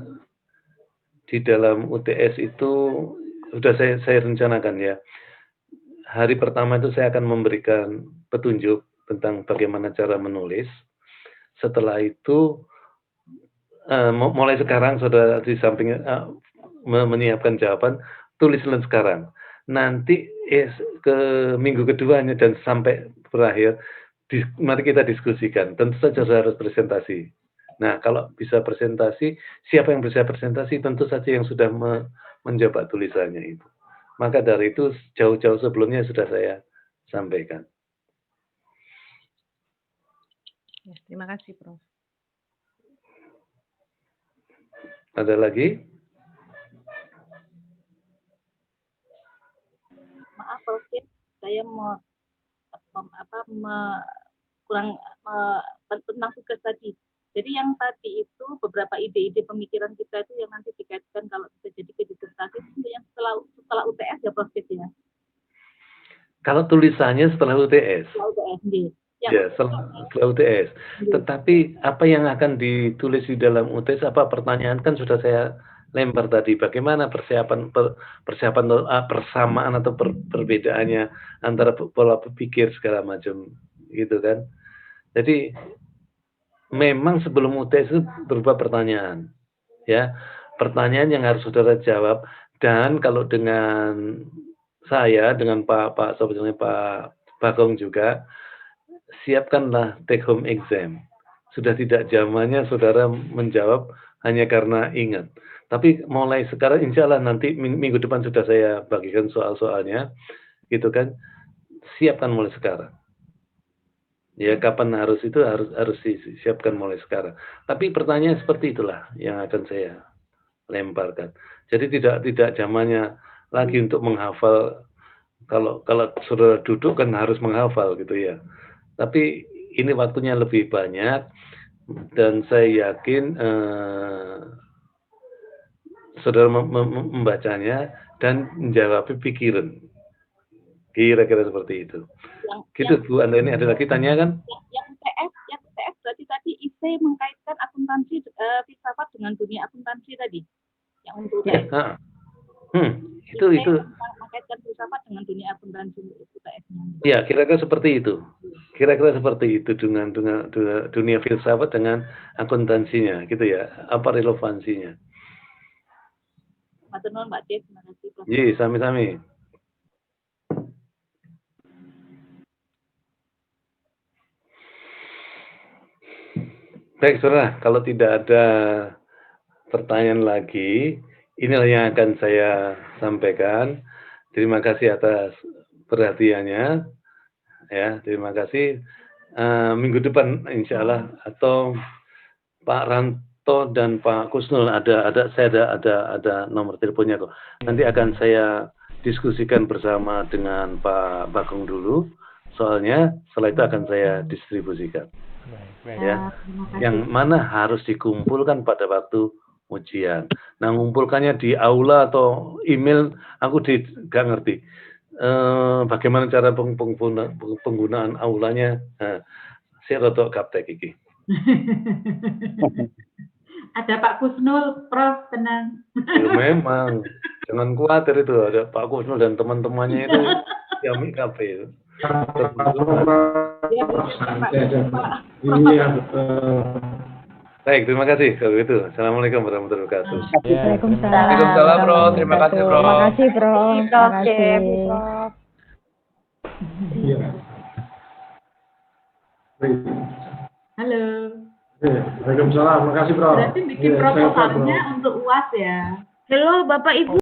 di dalam UTS itu sudah saya rencanakan ya. Hari pertama itu saya akan memberikan petunjuk tentang bagaimana cara menulis. Setelah itu, mulai sekarang sudah di samping menyiapkan jawaban, tulislah sekarang. Nanti ke minggu keduanya dan sampai berakhir, mari kita diskusikan. Tentu saja harus presentasi. Nah, kalau bisa presentasi, siapa yang bisa presentasi? Tentu saja yang sudah menjawab tulisannya itu. Maka dari itu, jauh-jauh sebelumnya sudah saya sampaikan. Ya, terima kasih, Prof. Ada lagi? Maaf, Prof, saya tentang tugas tadi. Jadi yang tadi itu beberapa ide-ide pemikiran kita itu yang nanti dikaitkan kalau bisa jadi ke disertasi itu yang setelah UTS ya, Prof ya. Kalau tulisannya setelah UTS. Setelah UTS, ya, setelah UTS. Tetapi apa yang akan ditulis di dalam UTS, apa pertanyaan kan sudah saya lempar tadi. Bagaimana persiapan persamaan atau perbedaannya antara pola berpikir segala macam, gitu kan? Jadi memang sebelum UTS itu berupa pertanyaan, ya, pertanyaan yang harus saudara jawab. Dan kalau dengan saya, dengan Pak Bagong juga, siapkanlah take home exam. Sudah tidak zamannya saudara menjawab hanya karena ingat. Tapi mulai sekarang insya Allah nanti minggu depan sudah saya bagikan soal-soalnya, gitu kan. Siapkan mulai sekarang. Ya, kapan harus disiapkan mulai sekarang. Tapi pertanyaan seperti itulah yang akan saya lemparkan. Jadi tidak zamannya lagi untuk menghafal. Kalau saudara duduk kan harus menghafal gitu ya. Tapi ini waktunya lebih banyak dan saya yakin saudara membacanya dan menjawab pikiran. Kira-kira seperti itu. Gitu Bu Andani, ada lagi tanya kan? Yang UTS berarti tadi IC mengkaitkan akuntansi filsafat dengan dunia akuntansi tadi. Yang untuk UTS. Itu mengkaitkan filsafat dengan dunia akuntansi UTS-nya. Ya, kira-kira seperti itu. Kira-kira seperti itu dengan dunia filsafat dengan akuntansinya, gitu ya. Apa relevansinya? Matur nuwun Mbak Dev, terima kasih. Iya, sami-sami. Baik, saudara, kalau tidak ada pertanyaan lagi, inilah yang akan saya sampaikan. Terima kasih atas perhatiannya. Ya, terima kasih. Minggu depan insya Allah atau Pak Ranto dan Pak Kusnul saya ada nomor teleponnya kok. Nanti akan saya diskusikan bersama dengan Pak Bagong dulu. Soalnya setelah itu akan saya distribusikan. Ya, yang mana harus dikumpulkan pada waktu ujian. Nah, ngumpulkannya di aula atau email, aku nggak ngerti. Bagaimana cara penggunaan aulanya? Saya rotok gaptek iki. Ada Pak Kusnul, Prof, tenang. Ya, memang, jangan khawatir itu, ada Pak Kusnul dan teman-temannya itu Yami Cafe itu. Iya betul. Baik, terima kasih kalau gitu. Assalamualaikum warahmatullahi wabarakatuh. Waalaikumsalam. Waalaikumsalam, Bro. Terima kasih, Bro. Terima kasih, Bro. Terima Prof. kasih. Jeb, Prof. Iya. Baik. Halo. Waalaikumsalam. Makasih, Bro. Berarti bikin Iya, sehat, Bro. proposalnya untuk UAS ya. Halo Bapak Ibu.